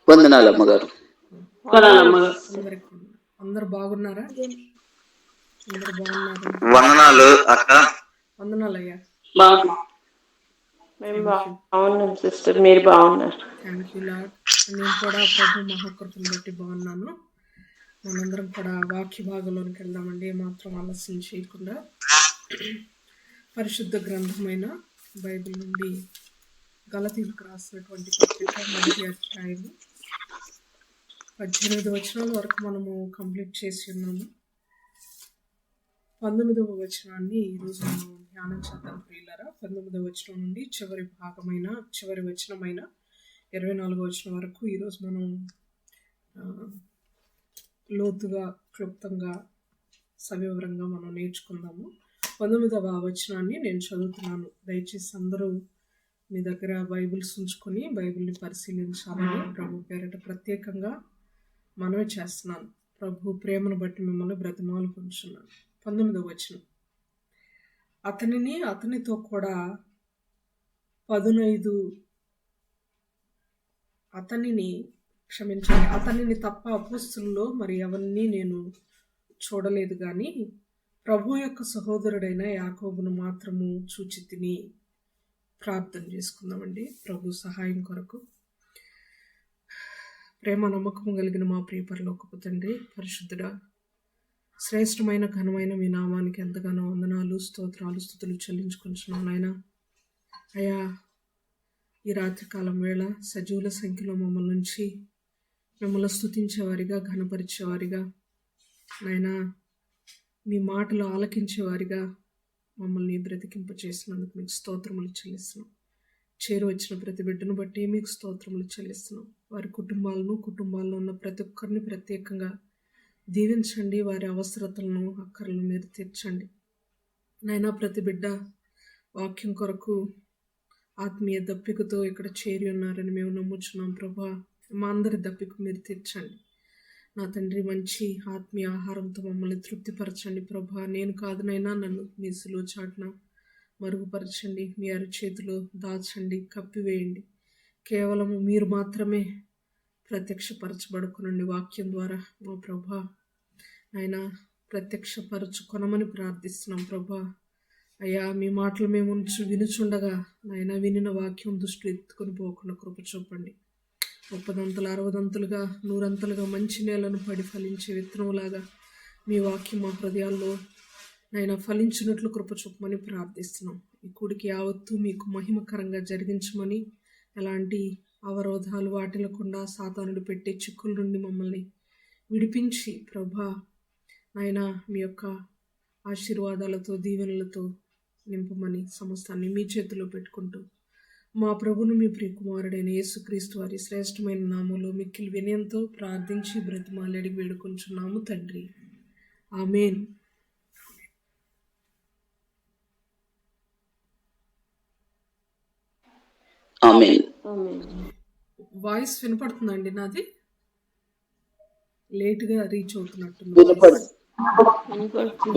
వందనాలు అమ్మగారు. అందరు బాగున్నారా? అందరు బాగున్నారు. వందనాలు అక్క. వందనాలు అయ్యా. బాగున్నాం సిస్టర్, మీరు బాగున్నారు? Thank you lord. నేను కూడా ప్రభు మహాకృపను బట్టి బాగున్నాను. మనందరం కూడా వాక్య భాగంలోనికి వెళ్దామండి. మాత్రం ఆలస్యం చేయకుండా పరిశుద్ధ గ్రంథమైన బైబిల్ నుండి గలతీలకు రాసినటువంటి పత్రిక 1వ అధ్యాయము 18 వచనాల వరకు మనము కంప్లీట్ చేసి ఉన్నాము. 19వ వచనాన్ని ఈరోజు మనం ధ్యానం చేద్దాం ప్రియులారా. 19వ వచనం నుండి చివరి వచనమైన 24వ వచనం వరకు ఈరోజు మనం లోతుగా క్లుప్తంగా సవివరంగా మనం నేర్చుకుందాము. 19వ వచనాన్ని నేను చదువుతున్నాను. దయచేసి అందరూ మీ దగ్గర బైబిల్స్ ఉంచుకొని బైబిల్ని పరిశీలించాలని ప్రభు పేరిట ప్రత్యేకంగా మనవి చేస్తున్నాను. ప్రభు ప్రేమను బట్టి మిమ్మల్ని బ్రతిమాలు పొందుచున్నాను. 19వ వచనం. అతనితో కూడా అతనిని తప్ప అపోస్తుల్లో మరి ఎవరిని నేను చూడలేదు, కానీ ప్రభు యొక్క సహోదరుడైన యాకోబును మాత్రము చూచి తిని. ప్రార్థన చేసుకుందామండి ప్రభు సహాయం కొరకు. ప్రేమ నమ్మకం కలిగిన మా ప్రియ పరలోకపు తండ్రి, పరిశుద్ధుడా, శ్రేష్టమైన ఘనమైన మీ నామానికి ఎంతగానో వందనాలు, స్తోత్రాలు, స్తుతులు చెల్లించుకుంటున్నాను నాయన. అయ్యా, ఈ రాత్రికాలం వేళ సజీవుల సంఖ్యలో మమ్మల్ని నుంచి మిమ్మల్ని స్తుతించేవారిగా, ఘనపరిచేవారిగా, నాయన మీ మాటలు ఆలకించేవారిగా మమ్మల్ని బ్రతికింప చేసినందుకు మీకు స్తోత్రములు చెల్లిస్తున్నాం. చేరువచ్చిన ప్రతి బిడ్డను బట్టి మీకు స్తోత్రములు చెల్లిస్తున్నాం. వారి కుటుంబాల్లో ఉన్న ప్రతి ఒక్కరిని ప్రత్యేకంగా దీవించండి. వారి అవసరతలను, అక్కర్లను మీరు తీర్చండి నాయనా. ప్రతి బిడ్డ వాక్యం కొరకు ఆత్మీయ దప్పికతో ఇక్కడ చేరి ఉన్నారని మేము నమ్ముచున్నాం ప్రభా. మా అందరి దప్పిక మీరు తీర్చండి నా తండ్రి. మంచి ఆత్మీయ ఆహారంతో మమ్మల్ని తృప్తిపరచండి ప్రభా. నేను కాదునైనా నన్ను మీ సిలువ చాటున మరుగుపరచండి, మీ అరచేతిలో దాచండి, కప్పివేయండి. కేవలము మీరు మాత్రమే ప్రత్యక్షపరచబడుకునండి వాక్యం ద్వారా మా ప్రభా. ఆయన ప్రత్యక్షపరచుకొనమని ప్రార్థిస్తున్నాం ప్రభా. అయ్యా, మీ మాటలు మేము వినుచుండగా నాయన వినిన వాక్యం దృష్టిలో ఎత్తుకొని పోకుండా కృప చూపండి. 30 60 100 మంచి నేలను పడి ఫలించే విత్తనంలాగా మీ వాక్యం మా హృదయాల్లో నాయన ఫలించినట్లు కృప చూపమని ప్రార్థిస్తున్నాం. ఈ కూడికి యావత్తు మీకు మహిమకరంగా జరిగించమని, ఎలాంటి అవరోధాలు వాటిల్లకుండా సాతానుడు పెట్టే చిక్కుల నుండి మమ్మల్ని విడిపించి ప్రభా నాయన మీ యొక్క ఆశీర్వాదాలతో, దీవెనలతో నింపమని సమస్తాన్ని మీ చేతిలో పెట్టుకుంటూ మా ప్రభును మీ ప్రియకుమారుడైన యేసుక్రీస్తు వారి శ్రేష్టమైన నామంలో మిక్కిలి వినయంతో ప్రార్థించి బ్రతిమాలి అడిగి వేడుకొంచున్నాము తండ్రి. ఆమేన్. వాయిస్ వినపడుతుందండి? నాది లేట్గా రీచ్ అవుతున్నట్టుంది.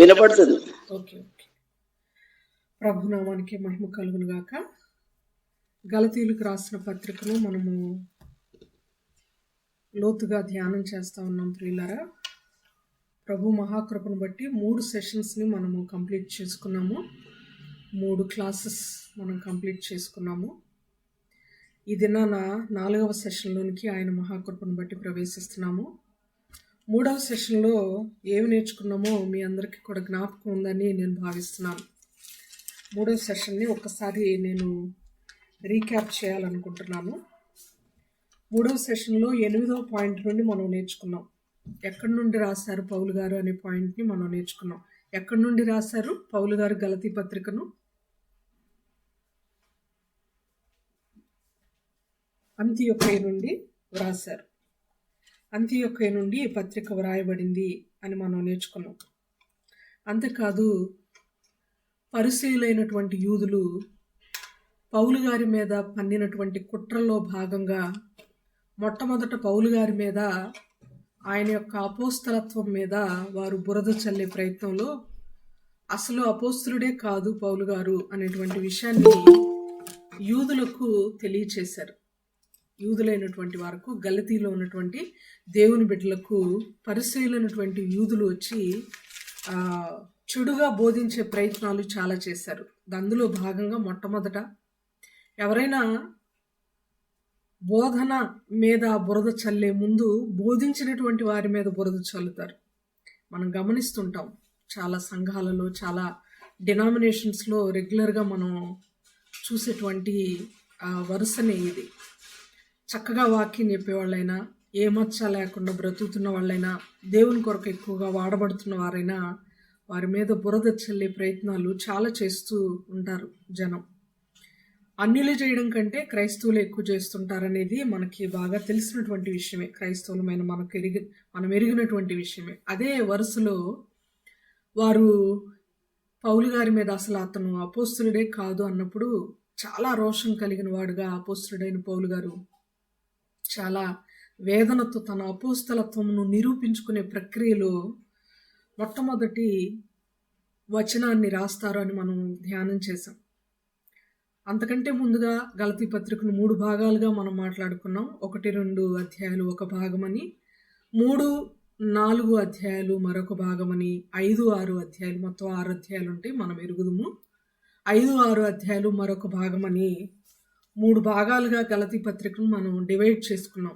వినపడుతుంది. ఓకే. ప్రభునామానికి మహిమ కలుగును గాక. గలతీయులకు రాసిన పత్రికను మనము లోతుగా ధ్యానం చేస్తూ ఉన్నాం ప్రియులారా. ప్రభు మహాకృపను బట్టి 3 సెషన్స్ని మనము కంప్లీట్ చేసుకున్నాము. 3 క్లాసెస్ మనం కంప్లీట్ చేసుకున్నాము. ఈ దినాన 4వ సెషన్లోనికి ఆయన మహాకృపను బట్టి ప్రవేశిస్తున్నాము. 3వ సెషన్లో ఏమి నేర్చుకున్నామో మీ అందరికీ కూడా జ్ఞాపకం ఉందని నేను భావిస్తున్నాను. 3వ సెషన్ని ఒక్కసారి నేను రీక్యాప్ చేయాలనుకుంటున్నాను. 3వ సెషన్లో 8వ పాయింట్ నుండి మనం నేర్చుకున్నాం. ఎక్కడి నుండి రాశారు పౌలు గారు అనే పాయింట్ని మనం నేర్చుకున్నాం. ఎక్కడి నుండి రాశారు పౌలు గారు గలతీ పత్రికను? అంతియొక్కయ నుండి వ్రాశారు. అంతియొక్కయ నుండి ఈ పత్రిక వ్రాయబడింది అని మనం నేర్చుకున్నాం. అంతేకాదు, పరిసయ్యులైనటువంటి యూదులు పౌలు గారి మీద పన్నినటువంటి కుట్రలో భాగంగా మొట్టమొదట పౌలు గారి మీద, ఆయన యొక్క అపోస్తలత్వం మీద వారు బురద చల్లే ప్రయత్నంలో అసలు అపోస్తలుడే కాదు పౌలు గారు అనేటువంటి విషయాన్ని యూదులకు తెలియచేశారు. యూదులైనటువంటి వారికి, గలతీలో ఉన్నటువంటి దేవుని బిడ్డలకు పరిశీలైనటువంటి యూదులు వచ్చి చెడుగా బోధించే ప్రయత్నాలు చాలా చేశారు. అందులో భాగంగా మొట్టమొదట ఎవరైనా బోధన మీద బురద చల్లే ముందు బోధించినటువంటి వారి మీద బురద చల్లుతారు. మనం గమనిస్తుంటాం చాలా సంఘాలలో, చాలా డినామినేషన్స్లో రెగ్యులర్గా మనం చూసేటువంటి వరుసనే ఇది. చక్కగా వాక్యం చెప్పేవాళ్ళైనా, ఏ మచ్చ లేకుండా బ్రతుకుతున్న వాళ్ళైనా, దేవుని కొరకు ఎక్కువగా వాడబడుతున్న వారైనా వారి మీద బురద చల్లే ప్రయత్నాలు చాలా చేస్తూ ఉంటారు జనం. అన్యులు చేయడం కంటే క్రైస్తవులు ఎక్కువ చేస్తుంటారనేది మనకి బాగా తెలిసినటువంటి విషయమే, క్రైస్తవులమైన మనం ఎరిగినటువంటి విషయమే. అదే వరుసలో వారు పౌలు గారి మీద అసలు అతను అపోస్తులుడే కాదు అన్నప్పుడు చాలా రోషం కలిగిన వాడుగా అపోస్తులుడైన పౌలు గారు చాలా వేదనతో తన అపోస్తలత్వమును నిరూపించుకునే ప్రక్రియలో మొట్టమొదటి వచనాన్ని రాస్తారు అని మనం ధ్యానం చేసాం. అంతకంటే ముందుగా గలతీ పత్రికను 3 భాగాలుగా మనం మాట్లాడుకున్నాం. 1-2 అధ్యాయాలు ఒక భాగమని, 3-4 అధ్యాయాలు మరొక భాగమని, 5-6 అధ్యాయాలు, మొత్తం 6 అధ్యాయాలు ఉంటాయి మనం ఎరుగుదుము. 5-6 అధ్యాయాలు మరొక భాగమని 3 భాగాలుగా గలతీ పత్రికను మనం డివైడ్ చేసుకున్నాం.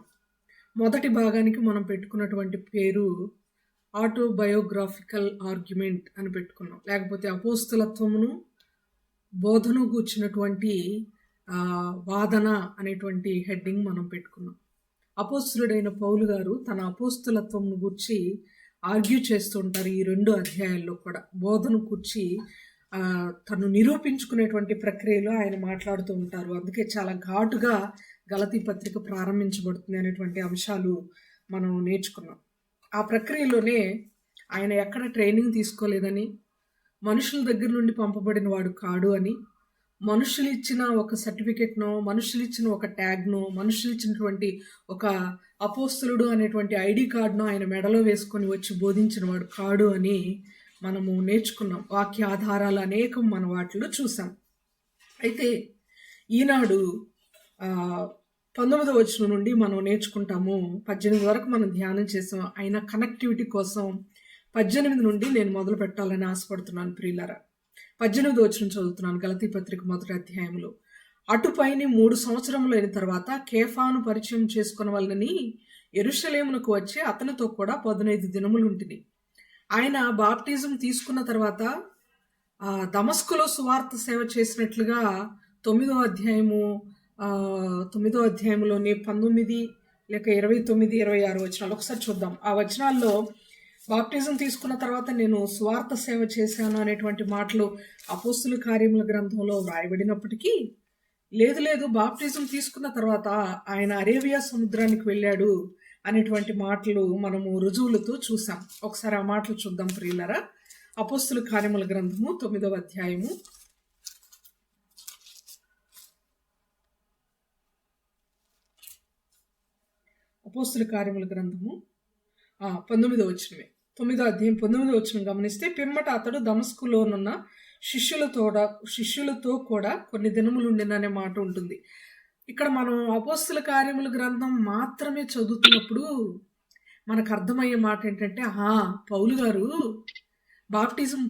మొదటి భాగానికి మనం పెట్టుకున్నటువంటి పేరు ఆటోబయోగ్రాఫికల్ ఆర్గ్యుమెంట్ అని పెట్టుకున్నాం, లేకపోతే అపోస్తలత్వమును బోధను గూర్చినటువంటి వాదన అనేటువంటి హెడ్డింగ్ మనం పెట్టుకున్నాం. అపోస్తులుడైన పౌలు గారు తన అపోస్తలత్వమును గూర్చి ఆర్గ్యూ చేస్తూ ఉంటారు. ఈ 2 అధ్యాయాల్లో కూడా బోధను గూర్చి తను నిరూపించుకునేటువంటి ప్రక్రియలో ఆయన మాట్లాడుతూ ఉంటారు. అందుకే చాలా ఘాటుగా గలతీ పత్రిక ప్రారంభించబడుతుంది అనేటువంటి అంశాలు మనం నేర్చుకున్నాం. ఆ ప్రక్రియలోనే ఆయన ఎక్కడ ట్రైనింగ్ తీసుకోలేదని, మనుషుల దగ్గర నుండి పంపబడిన వాడు కాడు అని, మనుషులు ఇచ్చిన ఒక సర్టిఫికెట్నో, మనుషులు ఇచ్చిన ఒక ట్యాగ్నో, మనుషులు ఇచ్చినటువంటి ఒక అపోస్తలుడు అనేటువంటి ఐడి కార్డునో ఆయన మెడలో వేసుకొని వచ్చి బోధించిన వాడు కాడు అని మనము నేర్చుకున్నాం. వాక్య ఆధారాలు అనేకం మన వాటిలో చూసాం. అయితే ఈనాడు 19వ వచనం నుండి మనం నేర్చుకుంటాము. 18 వరకు మనం ధ్యానం చేసాం. అయినా కనెక్టివిటీ కోసం 18 నుండి నేను మొదలు పెట్టాలని ఆశపడుతున్నాను ప్రియులారా. 18వ వచనం చదువుతున్నాను గలతీ పత్రిక 1వ అధ్యాయంలో. అటుపైని 3 సంవత్సరములు అయిన తర్వాత కేఫాను పరిచయం చేసుకునవలనని యెరూషలేమునకు వచ్చి అతనితో కూడా 15 దినములు ఉంటుంది. ఆయన బాప్టిజం తీసుకున్న తర్వాత దమస్కులో సువార్త సేవ చేసినట్లుగా 9వ అధ్యాయంలోని 19 లేక 29, 26 వచనాలు ఒకసారి చూద్దాం. ఆ వచనాల్లో బాప్టిజం తీసుకున్న తర్వాత నేను సువార్త సేవ చేశాను అనేటువంటి మాటలు అపోస్తుల కార్యముల గ్రంథంలో వ్రాయబడినప్పటికీ లేదు బాప్టిజం తీసుకున్న తర్వాత ఆయన అరేబియా సముద్రానికి వెళ్ళాడు అనేటువంటి మాటలు మనము రుజువులతో చూసాం. ఒకసారి ఆ మాటలు చూద్దాం ప్రియులరా. అపోస్తుల కార్యముల గ్రంథము 9వ అధ్యాయము అపోస్తుల కార్యముల గ్రంథము 19వ వచనమే. 9వ అధ్యాయం 19వ వచనం గమనిస్తే, పిమ్మట అతడు దమస్కులోనున్న శిష్యులతో కూడా కొన్ని దినములు ఉండిననే మాట ఉంటుంది. ఇక్కడ మనం అపోస్తుల కార్యముల గ్రంథం మాత్రమే చదువుతున్నప్పుడు మనకు అర్థమయ్యే మాట ఏంటంటే, పౌలు గారు బాప్టిజం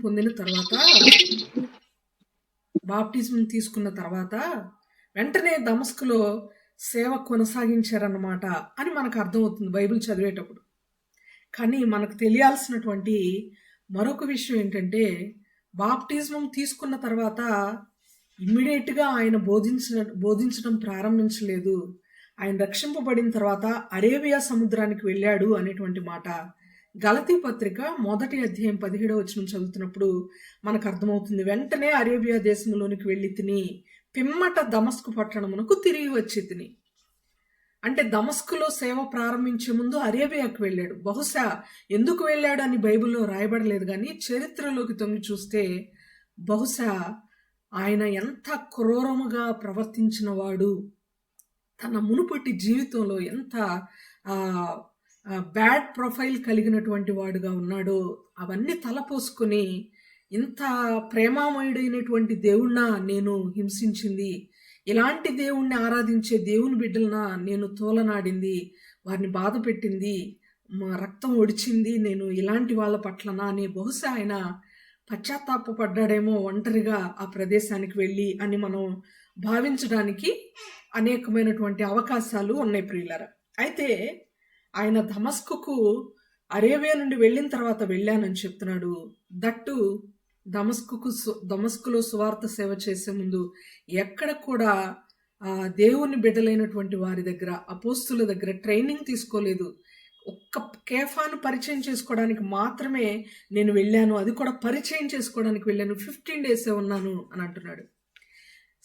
తీసుకున్న తర్వాత వెంటనే దమస్కులో సేవ కొనసాగించారన్నమాట అని మనకు అర్థమవుతుంది బైబిల్ చదివేటప్పుడు. కానీ మనకు తెలియాల్సినటువంటి మరొక విషయం ఏంటంటే, బాప్టిజం తీసుకున్న తర్వాత ఇమ్మీడియట్గా ఆయన బోధించడం ప్రారంభించలేదు. ఆయన రక్షింపబడిన తర్వాత అరేబియా సముద్రానికి వెళ్ళాడు అనేటువంటి మాట గలతీ పత్రిక 1వ అధ్యాయం 17వ వచనం చదువుతున్నప్పుడు మనకు అర్థమవుతుంది. వెంటనే అరేబియా దేశంలోనికి వెళ్ళి తిని పిమ్మట దమస్కు పట్టణమునకు తిరిగి వచ్చి తిని. అంటే దమస్కులో సేవ ప్రారంభించే ముందు అరేబియాకు వెళ్ళాడు. బహుశా ఎందుకు వెళ్ళాడు అని బైబిల్లో రాయబడలేదు, కానీ చరిత్రలోకి తొంగి చూస్తే బహుశా ఆయన ఎంత క్రూరముగా ప్రవర్తించిన వాడు, తన మునుపటి జీవితంలో ఎంత బ్యాడ్ ప్రొఫైల్ కలిగినటువంటి వాడుగా ఉన్నాడో అవన్నీ తలపోసుకొని, ఇంత ప్రేమామయుడైనటువంటి దేవుణ్ణా నేను హింసించింది, ఇలాంటి దేవుణ్ణి ఆరాధించే దేవుని బిడ్డలన నేను తోలనాడింది, వారిని బాధ పెట్టింది, మా రక్తం ఒడిచింది నేను ఇలాంటి వాళ్ళ పట్లనా అని బహుశా ఆయన పశ్చాత్తాపడ్డాడేమో ఒంటరిగా ఆ ప్రదేశానికి వెళ్ళి అని మనం భావించడానికి అనేకమైనటువంటి అవకాశాలు ఉన్నాయి ప్రియులారా. అయితే ఆయన దమస్కుకు అరేబియా నుండి వెళ్ళిన తర్వాత వెళ్ళానని చెప్తున్నాడు. దట్టు దమస్కులో సువార్త సేవ చేసే ముందు ఎక్కడ కూడా దేవుని బిడ్డలైనటువంటి వారి దగ్గర, అపోస్తుల దగ్గర ట్రైనింగ్ తీసుకోలేదు. ఒక్క కేఫాను పరిచయం చేసుకోవడానికి మాత్రమే నేను వెళ్ళాను, అది కూడా పరిచయం చేసుకోవడానికి వెళ్ళాను, 15 days ఉన్నాను అని అంటున్నాడు.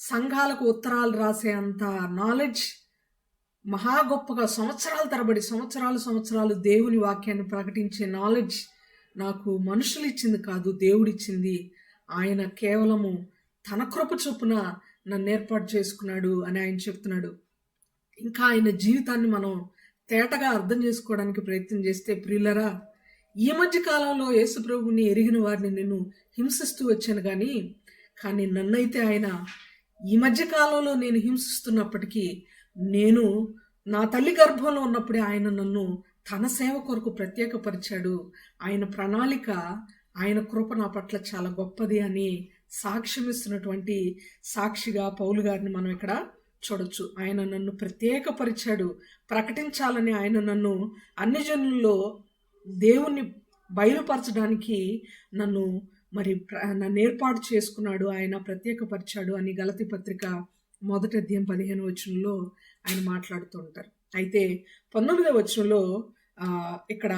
సంఘాలకు ఉత్తరాలు రాసే అంత నాలెడ్జ్, మహా గొప్పగా సంవత్సరాల తరబడి సంవత్సరాలు దేవుని వాక్యాన్ని ప్రకటించే నాలెడ్జ్ నాకు మనుషులు ఇచ్చింది కాదు, దేవుడిచ్చింది. ఆయన కేవలము తన కృప చొప్పున నన్ను ఏర్పాటు చేసుకున్నాడు అని ఆయన చెప్తున్నాడు. ఇంకా ఆయన జీవితాన్ని మనం తేటగా అర్థం చేసుకోవడానికి ప్రయత్నం చేస్తే ప్రియులరా, ఈ మధ్య కాలంలో యేసు ప్రభువుని ఎరిగిన వారిని నేను హింసిస్తూ వచ్చాను కానీ నన్నైతే ఆయన ఈ మధ్య కాలంలో నేను హింసిస్తున్నప్పటికీ నేను నా తల్లి గర్భంలో ఉన్నప్పుడే ఆయన నన్ను తన సేవ కొరకు ప్రత్యేకపరిచాడు. ఆయన ప్రణాళిక, ఆయన కృప నా పట్ల చాలా గొప్పది అని సాక్ష్యమిస్తున్నటువంటి సాక్షిగా పౌలు గారిని మనం ఇక్కడ చూడొచ్చు. ఆయన నన్ను ప్రత్యేకపరిచాడు, ప్రకటించాలని ఆయన నన్ను అన్ని జనుల్లో దేవుణ్ణి బయలుపరచడానికి నన్ను ఏర్పాటు చేసుకున్నాడు, ఆయన ప్రత్యేకపరిచాడు అని గలతీ పత్రిక 1వ అధ్యాయం 15వ వచనంలో ఆయన మాట్లాడుతూ ఉంటారు. అయితే 19వ వచనంలో ఇక్కడ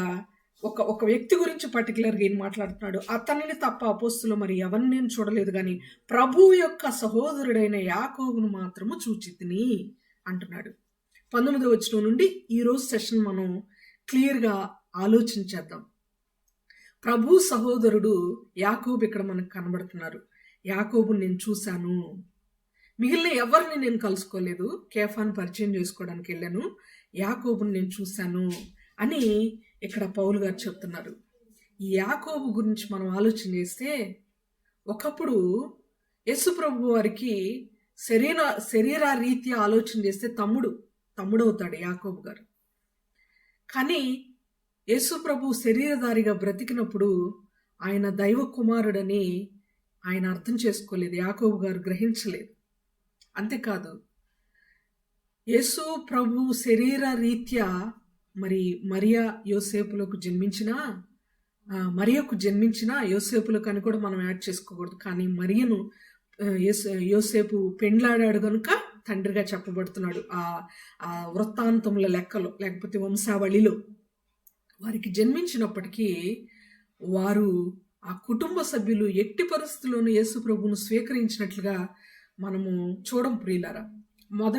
ఒక వ్యక్తి గురించి పర్టికులర్గా ఏం మాట్లాడుతున్నాడు, అతనిని తప్ప అపోస్తులు మరి ఎవరిని నేను చూడలేదు కానీ ప్రభువు యొక్క సహోదరుడైన యాకోబును మాత్రము చూచితిని అంటున్నాడు. 19వ వచనం నుండి ఈరోజు సెషన్ మనం క్లియర్గా ఆలోచించేద్దాం. ప్రభు సహోదరుడు యాకోబు ఇక్కడ మనకు కనబడుతున్నారు. యాకోబుని నేను చూశాను, మిగిలిన ఎవరిని నేను కలుసుకోలేదు, కేఫాను పరిచయం చేసుకోవడానికి వెళ్ళాను, యాకోబుని నేను చూశాను అని ఇక్కడ పౌలు గారు చెప్తున్నారు. ఈ యాకోబు గురించి మనం ఆలోచన చేస్తే, ఒకప్పుడు యేసు ప్రభు వారికి శరీర రీత్యా ఆలోచన చేస్తే తమ్ముడు అవుతాడు యాకోబు గారు. కానీ యేసు ప్రభు శరీరధారిగా బ్రతికినప్పుడు ఆయన దైవ కుమారుడని ఆయన అర్థం చేసుకోలేదు, యాకోబు గారు గ్రహించలేదు. అంతేకాదు, యేసు ప్రభు శరీర రీత్యా మరియా యోసేపులకు జన్మించిన యోసేపులకు అని కూడా మనం యాడ్ చేసుకోకూడదు. కానీ మరియను యోసేపు పెండ్లాడాడు కనుక తండ్రిగా చెప్పబడుతున్నాడు. ఆ వృత్తాంతముల లెక్కలో లేకపోతే వంశావళిలో వారికి జన్మించినప్పటికీ వారు ఆ కుటుంబ సభ్యులు ఎట్టి పరిస్థితుల్లోనూ యేసు ప్రభువును స్వీకరించినట్లుగా మనము చూడం ప్రియులారా. 1వ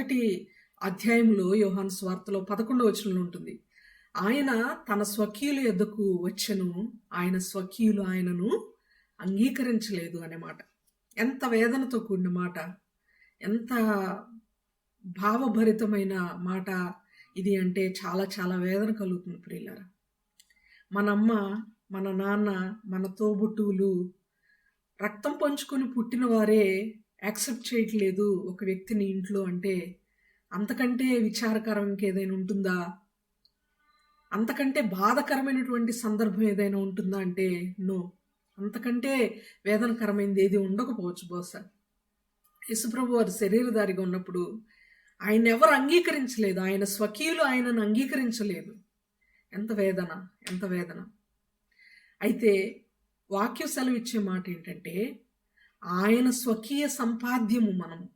అధ్యాయంలో యోహాను సువార్తలో 11వ వచనంలో ఉంటుంది, ఆయన తన స్వకీయుల యొద్దకు వచ్చెను, ఆయన స్వకీయులు ఆయనను అంగీకరించలేదు అనే మాట. ఎంత వేదనతో కూడిన మాట, ఎంత భావభరితమైన మాట ఇది అంటే చాలా చాలా వేదన కలుగుతుంది ప్రియులారా. మన అమ్మ, మన నాన్న, మన తోబుట్టువులు రక్తం పంచుకొని పుట్టిన వారే యాక్సెప్ట్ చేయట్లేదు ఒక వ్యక్తిని ఇంట్లో అంటే అంతకంటే విచారకరం ఇంకేదైనా ఉంటుందా? అంతకంటే బాధకరమైనటువంటి సందర్భం ఏదైనా ఉంటుందా అంటే నో. అంతకంటే వేదనకరమైనది ఏది ఉండకపోవచ్చు బహుశా. యేసుప్రభు వారు శరీరధారిగా ఉన్నప్పుడు ఆయన ఎవరు అంగీకరించలేదు, ఆయన స్వకీయులు ఆయనను అంగీకరించలేదు. ఎంత వేదన. అయితే వాక్య సెలవు ఇచ్చే మాట ఏంటంటే, ఆయన స్వకీయ సంపాద్యము మనము.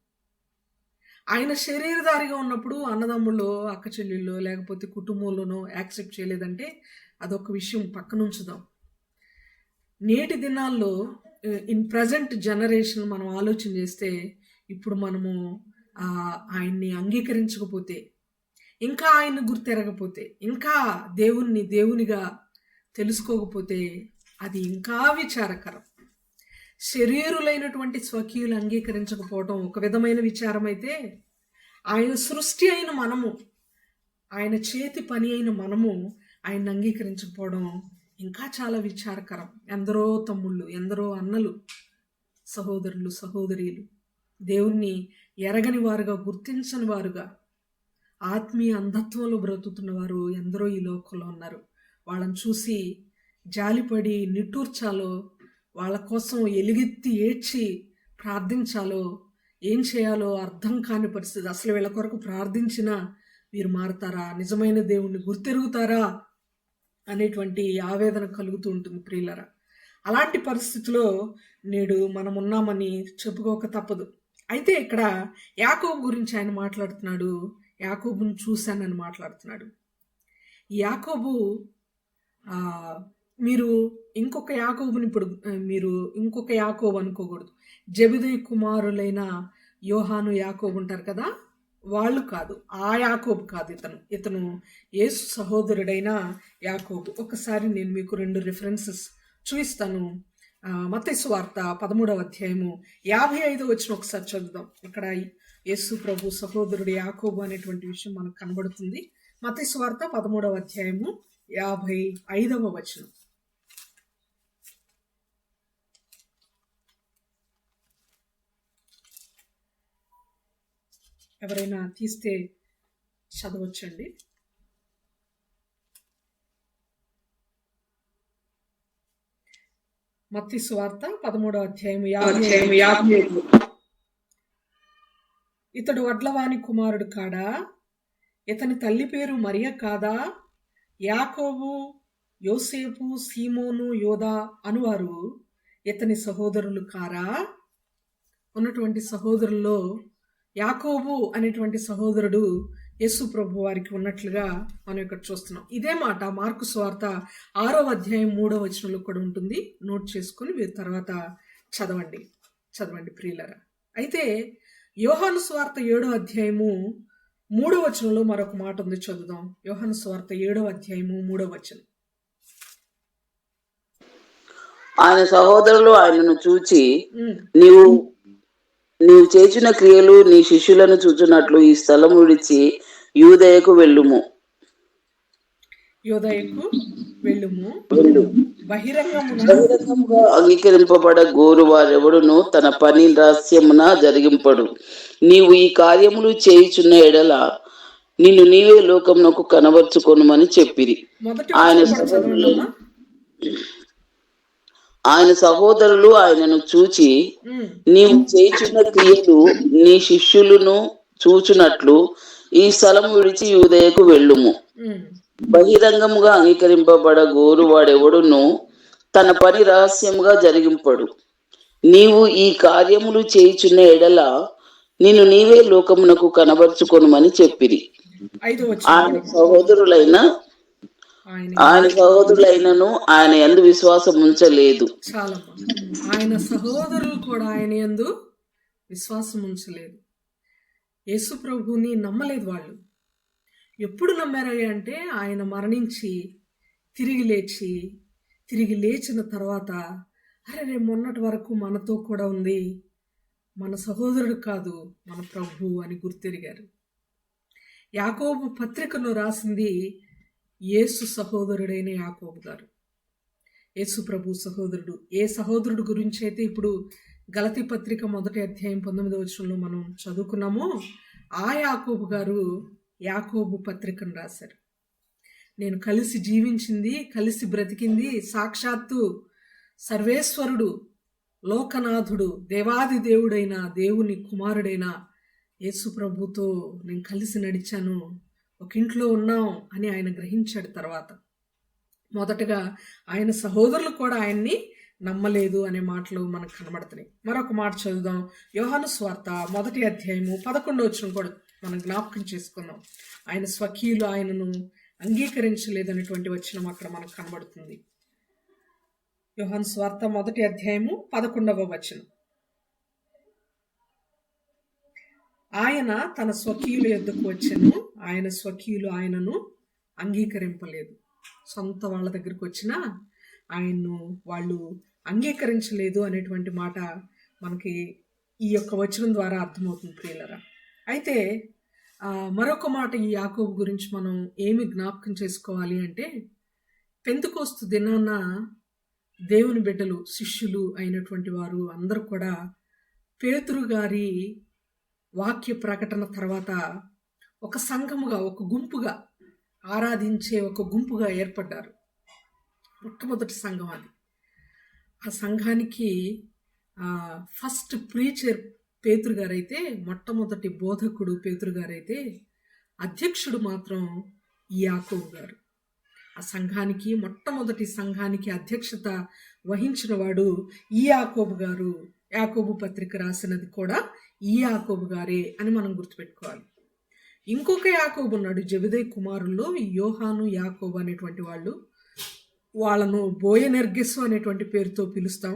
ఆయన శరీరధారిగా ఉన్నప్పుడు అన్నదమ్ముల్లో, అక్క చెల్లెల్లో, లేకపోతే కుటుంబంలోనో యాక్సెప్ట్ చేయలేదంటే అదొక విషయం పక్కనుంచుదాం. నేటి దినాల్లో ఇన్ ప్రజెంట్ జనరేషన్ మనం ఆలోచన చేస్తే, ఇప్పుడు మనము ఆయన్ని అంగీకరించకపోతే, ఇంకా ఆయన్ని గుర్తెరగపోతే, ఇంకా దేవునిగా తెలుసుకోకపోతే అది ఇంకా విచారకరం. శరీరులైనటువంటి స్వకీయులు అంగీకరించకపోవడం ఒక విధమైన విచారం అయితే, ఆయన సృష్టి అయిన మనము, ఆయన చేతి పని అయిన మనము ఆయన్ని అంగీకరించకపోవడం ఇంకా చాలా విచారకరం. ఎందరో తమ్ముళ్ళు, ఎందరో అన్నలు, సహోదరులు, సహోదరీలు దేవుణ్ణి ఎరగని వారుగా, గుర్తించని వారుగా, ఆత్మీయ అంధత్వంలో బ్రతుకుతున్న వారు ఎందరో ఈ లోకంలో ఉన్నారు. వాళ్ళని చూసి జాలిపడి నిట్టూర్చాలో, వాళ్ళ కోసం ఎలుగెత్తి ఏడ్చి ప్రార్థించాలో, ఏం చేయాలో అర్థం కాని పరిస్థితి. అసలు వీళ్ళ కొరకు ప్రార్థించినా వీరు మారతారా, నిజమైన దేవుణ్ణి గుర్తెరుగుతారా అనేటువంటి ఆవేదన కలుగుతూ ఉంటుంది ప్రియులరా. అలాంటి పరిస్థితిలో నేడు మనం ఉన్నామని చెప్పుకోక తప్పదు. అయితే ఇక్కడ యాకోబు గురించి ఆయన మాట్లాడుతున్నాడు. యాకోబును చూశానని మాట్లాడుతున్నాడు. ఈ యాకోబు మీరు ఇంకొక యాకోబుని ఇప్పుడు మీరు ఇంకొక యాకోబు అనుకోకూడదు. జెబెదయి కుమారులైన యోహాను యాకోబు ఉంటారు కదా, వాళ్ళు కాదు, ఆ యాకోబు కాదు. ఇతను యేసు సహోదరుడైన యాకోబు. ఒకసారి నేను మీకు 2 రిఫరెన్సెస్ చూపిస్తాను. మత్తయి సువార్త 13వ అధ్యాయము 55వ వచనం ఒకసారి చదువుదాం. ఇక్కడ యేసు ప్రభు సహోదరుడు యాకోబు అనేటువంటి విషయం మనకు కనబడుతుంది. మత్తయి సువార్త 13వ అధ్యాయము 55వ వచనం. ఎవరైనా తీస్తే చదవచ్చండి. మత్తయి సువార్త 13వ అధ్యాయము 55. ఇతడు వడ్లవాని కుమారుడు కాడా? ఇతని తల్లి పేరు మరియ కాదా? యాకోబు, యోసేపు, సీమోను, యోదా అనువారు ఇతని సహోదరులు కారా? ఉన్నటువంటి సహోదరుల్లో యాకోబు అనేటువంటి సహోదరుడు యేసు ప్రభు వారికి ఉన్నట్లుగా మనం ఇక్కడ చూస్తున్నాం. ఇదే మాట మార్కు సువార్త 6వ అధ్యాయం 3వ వచనంలో కూడా ఉంటుంది. నోట్ చేసుకుని మీరు తర్వాత చదవండి ప్రియులరా. అయితే యోహాను సువార్త 7వ అధ్యాయము 3వ వచనంలో మరొక మాట ఉంది, చదువుదాం. యోహాను సువార్త 7వ అధ్యాయము 3వ వచనం. ఆయన సహోదరులు ఆయనను చూచి, నీవు చేసిన క్రియలు నీ శిష్యులను చూచున్నట్లు ఈ స్థలం విడిచి యూదయకు వెళ్ళుము. బహిరంగముగా అంగీకరింపబడ గోరు వారెవడును తన పని రహస్యమున జరిగింపడు. నీవు ఈ కార్యములు చేయుచున్న ఎడల నిన్ను నీవే లోకమునకు కనబరుచుకొనుమని చెప్పిరి. ఆయన సహోదరులు ఆయనను చూచి, నీవు చేయుచున్న క్రియలు నీ శిష్యులను చూచున్నట్లు ఈ స్థలం విడిచి యూదయకు వెళ్ళుము. బహిరంగముగా అంగీకరింపబడ గోరు వాడెవడును తన పని రహస్యముగా జరిగింపడు. నీవు ఈ కార్యములు చేయుచున్న ఎడల నిన్ను నీవే లోకమునకు కనబరుచుకొనుమని చెప్పిరి. ఆయన సహోదరులైనను ఆయన యందు విశ్వాసం ఉంచలేదు. చాలా ఆయన సహోదరులు కూడా ఆయన యందు విశ్వాసం ఉంచలేదు. యేసు ప్రభుని నమ్మలేదు వాళ్ళు. ఎప్పుడు నమ్మారయ్యా అంటే ఆయన మరణించి తిరిగి లేచిన తర్వాత, అరే మొన్నటి వరకు మనతో కూడా ఉంది, మన సహోదరుడు కాదు, మన ప్రభు అని గుర్తెరిగారు. యాకోబు పత్రికలో రాసింది యేసు సహోదరుడైన యాకోబు గారు, యేసు ప్రభు సహోదరుడు. ఏ సహోదరుడు గురించి అయితే ఇప్పుడు గలతీ పత్రిక 1వ అధ్యాయం 19వ వచనంలో మనం చదువుకున్నామో, ఆ యాకోబు గారు యాకోబు పత్రికను రాశారు. నేను కలిసి జీవించింది, కలిసి బ్రతికింది సాక్షాత్తు సర్వేశ్వరుడు, లోకనాథుడు, దేవాది దేవుడైన దేవుని కుమారుడైన యేసు ప్రభుతో నేను కలిసి నడిచాను, ఒక ఇంట్లో ఉన్నాం అని ఆయన గ్రహించాడు. తర్వాత మొదటగా ఆయన సహోదరులు కూడా ఆయన్ని నమ్మలేదు అనే మాటలు మనకు కనబడుతున్నాయి. మరొక మాట చదువుదాం. యోహాను సువార్త 1వ అధ్యాయము 11వ వచనం కూడా మనం జ్ఞాపకం చేసుకుందాం. ఆయన స్వకీయులు ఆయనను అంగీకరించలేదనేటువంటి వచనం అక్కడ మనకు కనబడుతుంది. యోహాను సువార్త 1వ అధ్యాయము 11వ వచనం. ఆయన తన స్వకీయుల యొద్దకు వచ్చెను, ఆయన స్వకీయులు ఆయనను అంగీకరింపలేదు. సొంత వాళ్ళ దగ్గరికి వచ్చినా ఆయన్ను వాళ్ళు అంగీకరించలేదు అనేటువంటి మాట మనకి ఈ యొక్క వచనం ద్వారా అర్థమవుతుంది ప్రియులరా. అయితే మరొక మాట ఈ యాకోబు గురించి మనం ఏమి జ్ఞాపకం చేసుకోవాలి అంటే, పెంతెకోస్తు దినాన దేవుని బిడ్డలు, శిష్యులు అయినటువంటి వారు అందరూ కూడా పేతురు గారి వాక్య ప్రకటన తర్వాత ఒక సంఘముగా, ఒక గుంపుగా ఆరాధించే ఒక గుంపుగా ఏర్పడ్డారు. మొట్టమొదటి సంఘం అది. ఆ సంఘానికి ఫస్ట్ ప్రీచర్ పేతురు గారైతే, మొట్టమొదటి బోధకుడు పేతురు గారైతే, అధ్యక్షుడు మాత్రం యాకోబు గారు. ఆ సంఘానికి, మొట్టమొదటి సంఘానికి అధ్యక్షత వహించిన వాడు ఈ యాకోబు గారు. యాకోబు పత్రిక రాసినది కూడా ఈ యాకోబు గారే అని మనం గుర్తుపెట్టుకోవాలి. ఇంకొక యాకోబు ఉన్నాడు, జెబెదయి కుమారుల్లో యోహాను, యాకోబు అనేటువంటి వాళ్ళు. వాళ్ళను బోయనెర్గెస్సు అనేటువంటి పేరుతో పిలుస్తాం,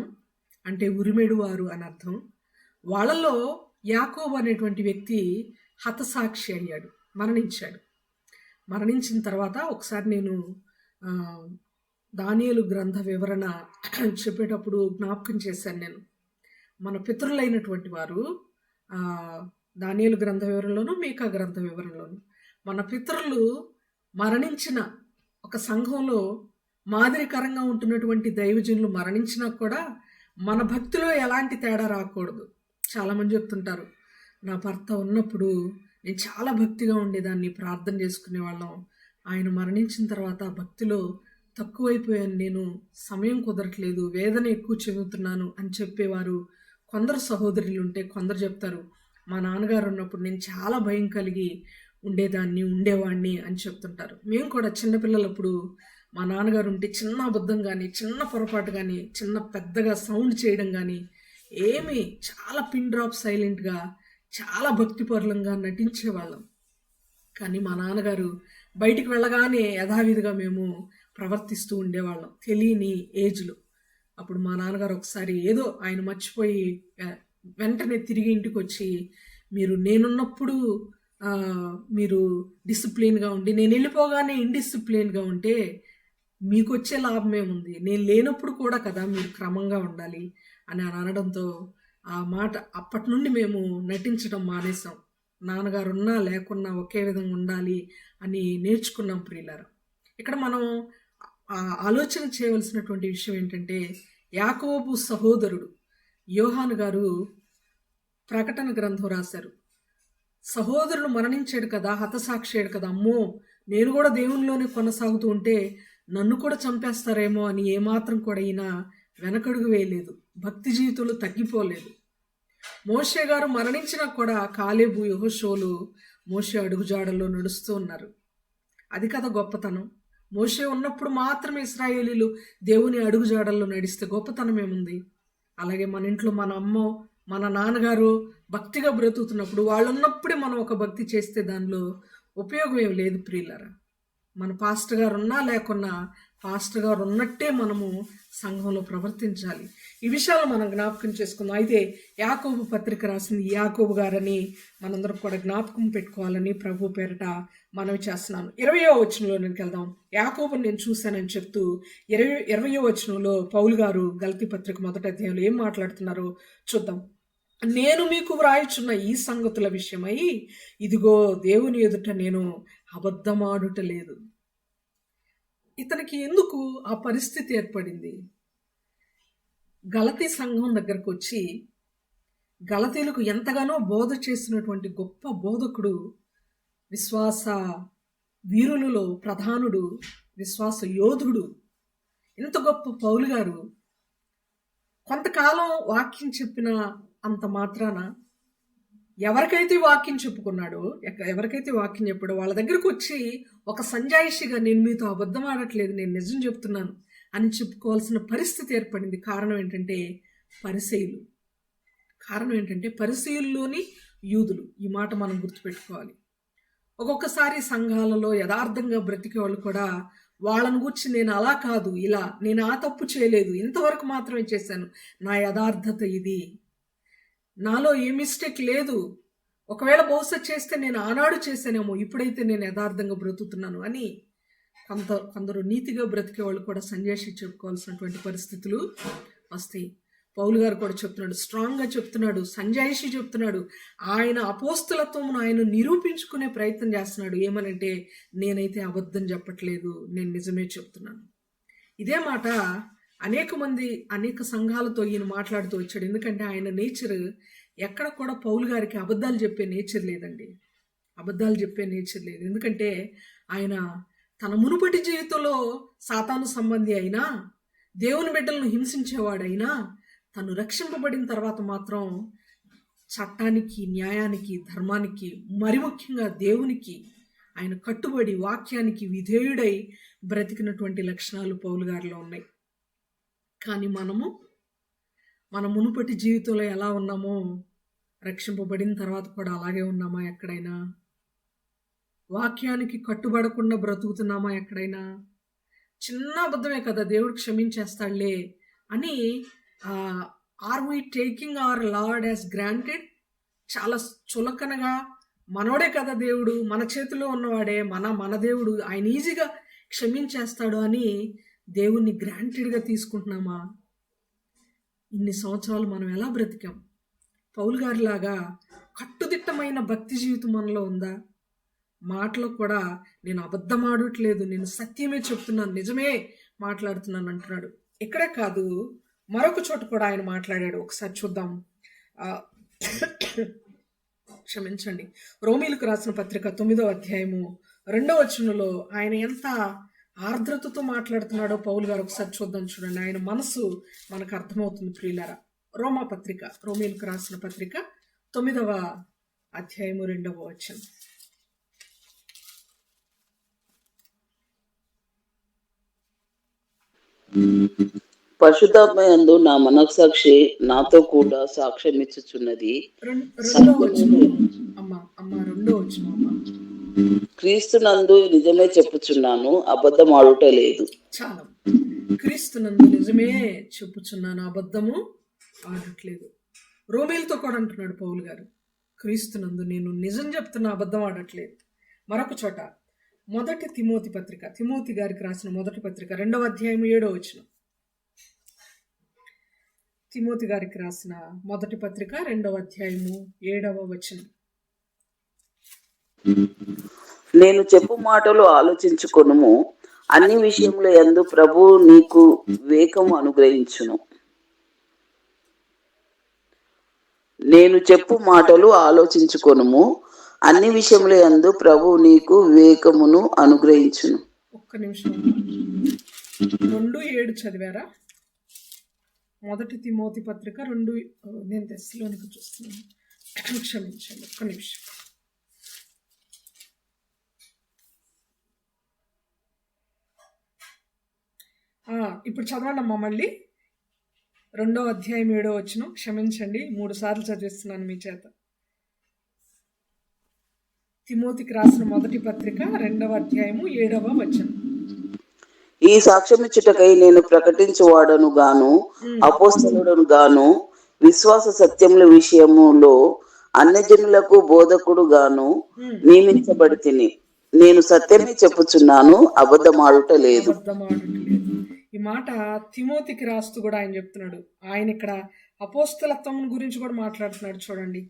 అంటే ఉరిమెడువారు అని అర్థం. వాళ్ళలో యాకోబు అనేటువంటి వ్యక్తి హతసాక్షి అయ్యాడు, మరణించాడు. మరణించిన తర్వాత ఒకసారి నేను దానియేలు గ్రంథ వివరణ చెప్పేటప్పుడు జ్ఞాపకం చేశాను. నేను మన పితరులైనటువంటి వారు దానియేలు గ్రంథ వివరణలోను, మీకా గ్రంథ వివరణలోను, మన పితరులు మరణించిన ఒక సంఘంలో మాదిరికరంగా ఉంటున్నటువంటి దైవజనులు మరణించినా కూడా మన భక్తిలో ఎలాంటి తేడా రాకూడదు. చాలామంది చెప్తుంటారు, నా భర్త ఉన్నప్పుడు నేను చాలా భక్తిగా ఉండేదాన్ని, ప్రార్థన చేసుకునేవాళ్ళం. ఆయన మరణించిన తర్వాత భక్తిలో తక్కువైపోయాను, నేను సమయం కుదరట్లేదు, వేదన ఎక్కువ చెందుతున్నాను అని చెప్పేవారు కొందరు సహోదరులు ఉంటే, కొందరు చెప్తారు, మా నాన్నగారు ఉన్నప్పుడు నేను చాలా భయం కలిగి ఉండేవాడిని అని చెప్తుంటారు. మేము కూడా చిన్నపిల్లలప్పుడు మా నాన్నగారు ఉంటే చిన్న అబద్ధం కానీ, చిన్న పొరపాటు కానీ, చిన్న పెద్దగా సౌండ్ చేయడం కానీ ఏమీ, చాలా పిన్ డ్రాప్ సైలెంట్గా, చాలా భక్తిపరులంగా నటించేవాళ్ళం. కానీ మా నాన్నగారు బయటికి వెళ్ళగానే యథావిధిగా మేము ప్రవర్తిస్తూ ఉండేవాళ్ళం, తెలియని ఏజ్లో. అప్పుడు మా నాన్నగారు ఒకసారి ఏదో ఆయన మర్చిపోయి వెంటనే తిరిగి ఇంటికి వచ్చి, మీరు నేనున్నప్పుడు మీరు డిసిప్లిన్గా ఉండి నేను వెళ్ళిపోగానే ఇండిసిప్లిన్గా ఉంటే మీకు వచ్చే లాభం ఏముంది, నేను లేనప్పుడు కూడా కదా మీరు క్రమంగా ఉండాలి అని అనడంతో ఆ మాట అప్పటి నుండి మేము నటించడం మానేసాం. నాన్నగారు ఉన్నా లేకున్నా ఒకే విధంగా ఉండాలి అని నేర్చుకున్నాం ప్రియులారా. ఇక్కడ మనం ఆలోచన చేయవలసినటువంటి విషయం ఏంటంటే, యాకోబు సహోదరుడు యోహాను గారు ప్రకటన గ్రంథం రాశారు. సహోదరుడు మరణించాడు కదా, హతసాక్షాడు కదా, అమ్మో నేను కూడా దేవునిలోనే కొనసాగుతూ ఉంటే నన్ను కూడా చంపేస్తారేమో అని ఏమాత్రం కూడా ఈయన వెనకడుగు వేయలేదు, భక్తి జీవితంలో తగ్గిపోలేదు. మోషే గారు మరణించినా కూడా కాలేబు, యెహోషువలు మోషే అడుగుజాడల్లో నడుస్తూ ఉన్నారు. అది కదా గొప్పతనం. మోషే ఉన్నప్పుడు మాత్రమే ఇశ్రాయేలీలు దేవుని అడుగుజాడల్లో నడిస్తే గొప్పతనం ఏముంది? అలాగే మన ఇంట్లో మన అమ్మో, మన నాన్నగారు భక్తిగా బ్రతుకుతున్నప్పుడు, వాళ్ళు ఉన్నప్పుడే మనం ఒక భక్తి చేస్తే దానిలో ఉపయోగం ఏమి లేదు ప్రియులారా. మన పాస్టర్ గారు ఉన్నా లేకున్నా పాస్టర్ గారు ఉన్నట్టే మనము సంఘంలో ప్రవర్తించాలి. ఈ విషయాలు మనం జ్ఞాపకం చేసుకుందాం. అయితే యాకోబు పత్రిక రాసింది యాకోబు గారని మనందరం కూడా జ్ఞాపకం పెట్టుకోవాలని ప్రభు పేరిట మనవి చేస్తున్నాను. 20వ వచనంలోనికి వెళ్దాం. యాకోబుని నేను చూశానని చెప్తూ 20వ వచనంలో పౌలు గారు గలతీ పత్రిక మొదటి అధ్యాయంలో ఏం మాట్లాడుతున్నారో చూద్దాం. నేను మీకు వ్రాయుచున్న ఈ సంగతుల విషయమై ఇదిగో దేవుని ఎదుట నేను అబద్ధమాడుట లేదు. ఇతనికి ఎందుకు ఆ పరిస్థితి ఏర్పడింది? గలతీ సంఘం దగ్గరకు వచ్చి గలతీలకు ఎంతగానో బోధ చేసినటువంటి గొప్ప బోధకుడు, విశ్వాస వీరులలో ప్రధానుడు, విశ్వాస యోధుడు, ఇంత గొప్ప పౌలు గారు కొంతకాలం వాక్యం చెప్పిన అంత మాత్రాన ఎవరికైతే వాక్యం చెప్పుకున్నాడో, ఎవరికైతే వాక్యం చెప్పాడో వాళ్ళ దగ్గరకు వచ్చి ఒక సంజాయిషిగా నేను మీతో అబద్ధం ఆడట్లేదు, నేను నిజం చెప్తున్నాను అని చెప్పుకోవాల్సిన పరిస్థితి ఏర్పడింది. కారణం ఏంటంటే పరిసయ్యులు. కారణం ఏంటంటే పరిసయ్యుల్లోని యూదులు. ఈ మాట మనం గుర్తుపెట్టుకోవాలి. ఒక్కొక్కసారి సంఘాలలో యథార్థంగా బ్రతికే వాళ్ళు కూడా వాళ్ళని గురించి నేను అలా కాదు, ఇలా, నేను ఆ తప్పు చేయలేదు, ఇంతవరకు మాత్రమే చేశాను, నా యథార్థత ఇది, నాలో ఏ మిస్టేక్ లేదు, ఒకవేళ బహుశా చేస్తే నేను ఆనాడు చేశానేమో, ఇప్పుడైతే నేను యథార్థంగా బ్రతుకుతున్నాను అని కొందరు నీతిగా బ్రతికే వాళ్ళు కూడా సంజాయిషి చెప్పుకోవాల్సినటువంటి పరిస్థితులు వస్తాయి. పౌలు గారు కూడా చెప్తున్నాడు, స్ట్రాంగ్గా చెప్తున్నాడు, సంజాయిషి చెప్తున్నాడు. ఆయన అపోస్తలత్వమును ఆయన నిరూపించుకునే ప్రయత్నం చేస్తున్నాడు. ఏమనంటే నేనైతే అబద్ధం చెప్పట్లేదు, నేను నిజమే చెప్తున్నాను. ఇదే మాట అనేక సంఘాలతో ఈయన మాట్లాడుతూ వచ్చాడు. ఎందుకంటే ఆయన నేచర్ ఎక్కడ కూడా పౌలు గారికి అబద్ధాలు చెప్పే నేచర్ లేదండి. అబద్ధాలు చెప్పే నేచర్ లేదు. ఎందుకంటే ఆయన తన మునుపటి జీవితంలో సాతాను సంబంధి అయినా, దేవుని బిడ్డలను హింసించేవాడైనా, తను రక్షింపబడిన తర్వాత మాత్రం చట్టానికి, న్యాయానికి, ధర్మానికి, మరి ముఖ్యంగా దేవునికి ఆయన కట్టుబడి వాక్యానికి విధేయుడై బ్రతికినటువంటి లక్షణాలు పౌలు గారిలో ఉన్నాయి. కానీ మన మునుపటి జీవితంలో ఎలా ఉన్నామో రక్షింపబడిన తర్వాత కూడా అలాగే ఉన్నామా? ఎక్కడైనా వాక్యానికి కట్టుబడకుండా బ్రతుకుతున్నామా? ఎక్కడైనా చిన్న అబద్ధమే కదా, దేవుడు క్షమించేస్తాడులే అని are we taking our lord as granted? చాలా చులకనగా, మనోడే కదా దేవుడు, మన చేతిలో ఉన్నవాడే, మన దేవుడు, ఆయన ఈజీగా క్షమించేస్తాడు అని దేవుణ్ణి గ్రాంటెడ్గా తీసుకుంటున్నామా? ఇన్ని సంవత్సరాలు మనం ఎలా బ్రతికాం? పౌలు గారిలాగా కట్టుదిట్టమైన భక్తి జీవితం మనలో ఉందా? మాటలో కూడా నేను అబద్ధం ఆడట్లేదు, నేను సత్యమే చెప్తున్నాను, నిజమే మాట్లాడుతున్నాను అంటున్నాడు. ఇక్కడే కాదు, మరొక చోట కూడా ఆయన మాట్లాడాడు. ఒకసారి చూద్దాం. క్షమించండి, రోమీలకు రాసిన పత్రిక 9వ అధ్యాయము 2వ వచనంలో ఆయన ఎంత ఆర్ద్రతతో మాట్లాడుతున్నాడో పౌలు గారు ఒకసారి చూద్దాం. చూడండి, ఆయన మనసు మనకు అర్థమవుతుంది ప్రియులారా. రోమీలకు రాసిన పత్రిక 9వ అధ్యాయము 2వ వచనం. పరిశుద్ధాత్మయందు నా మనస్సాక్షి నాతో కూడా సాక్ష్యం ఇచ్చుచున్నది. క్రీస్తునందు నిజమే చెప్పుచున్నాను, అబద్ధం ఆడుట లేదు. చాలా, క్రీస్తునందు నిజమే చెప్పుచున్నాను, అబద్ధము ఆడట్లేదు. రోమీలతో కూడా అంటున్నాడు పౌలు గారు, క్రీస్తునందు నేను నిజం చెప్తున్నా, అబద్ధం ఆడట్లేదు. మరొక చోట తిమోతి గారికి రాసిన మొదటి పత్రిక 2వ అధ్యాయం 7వ వచనం. తిమోతి గారికి రాసిన మొదటి పత్రిక 2వ అధ్యాయము 7వ వచనం. నేను చెప్పు మాటలు ఆలోచించుకొనుము, అన్ని విషయంలో యందు ప్రభు నీకు వివేకము అనుగ్రహించును. నేను చెప్పు మాటలు ఆలోచించుకొనుము, అన్ని విషయంలో యందు ప్రభు నీకు వివేకమును అనుగ్రహించును. ఒక్క నిమిషం, 2:7 చదివారా? మొదటి తిమోతి పత్రిక 2, నేను తెస్సలోనికి చూస్తున్నాను, క్షమించండి ఒక్క నిమిషం. ఇప్పుడు చదవండి అమ్మా, మళ్ళీ 2వ అధ్యాయం 7వ వచనం. క్షమించండి, 3 సార్లు చదివిస్తున్నాను మీ చేత. తిమోతికి రాసిన మొదటి పత్రిక 2వ అధ్యాయము 7వ వచనం. ఈ సాక్ష్యమిచ్చుటకై నేను ప్రకటించువాడను గాను, అపోస్తలుడను గాను, విశ్వాస సత్యముల విషయములో అన్యజనులకు బోధకుడు గాను నియమించబడితిని. నేను సత్యమే చెప్పుచున్నాను, అబద్ధమాడుట లేదు. ఈ మాట తిమోతికి రాస్తూ కూడా ఆయన చెప్తున్నాడు. ఆయన ఇక్కడ అపోస్తలత్వం గురించి కూడా మాట్లాడుతున్నాడు. చూడండి,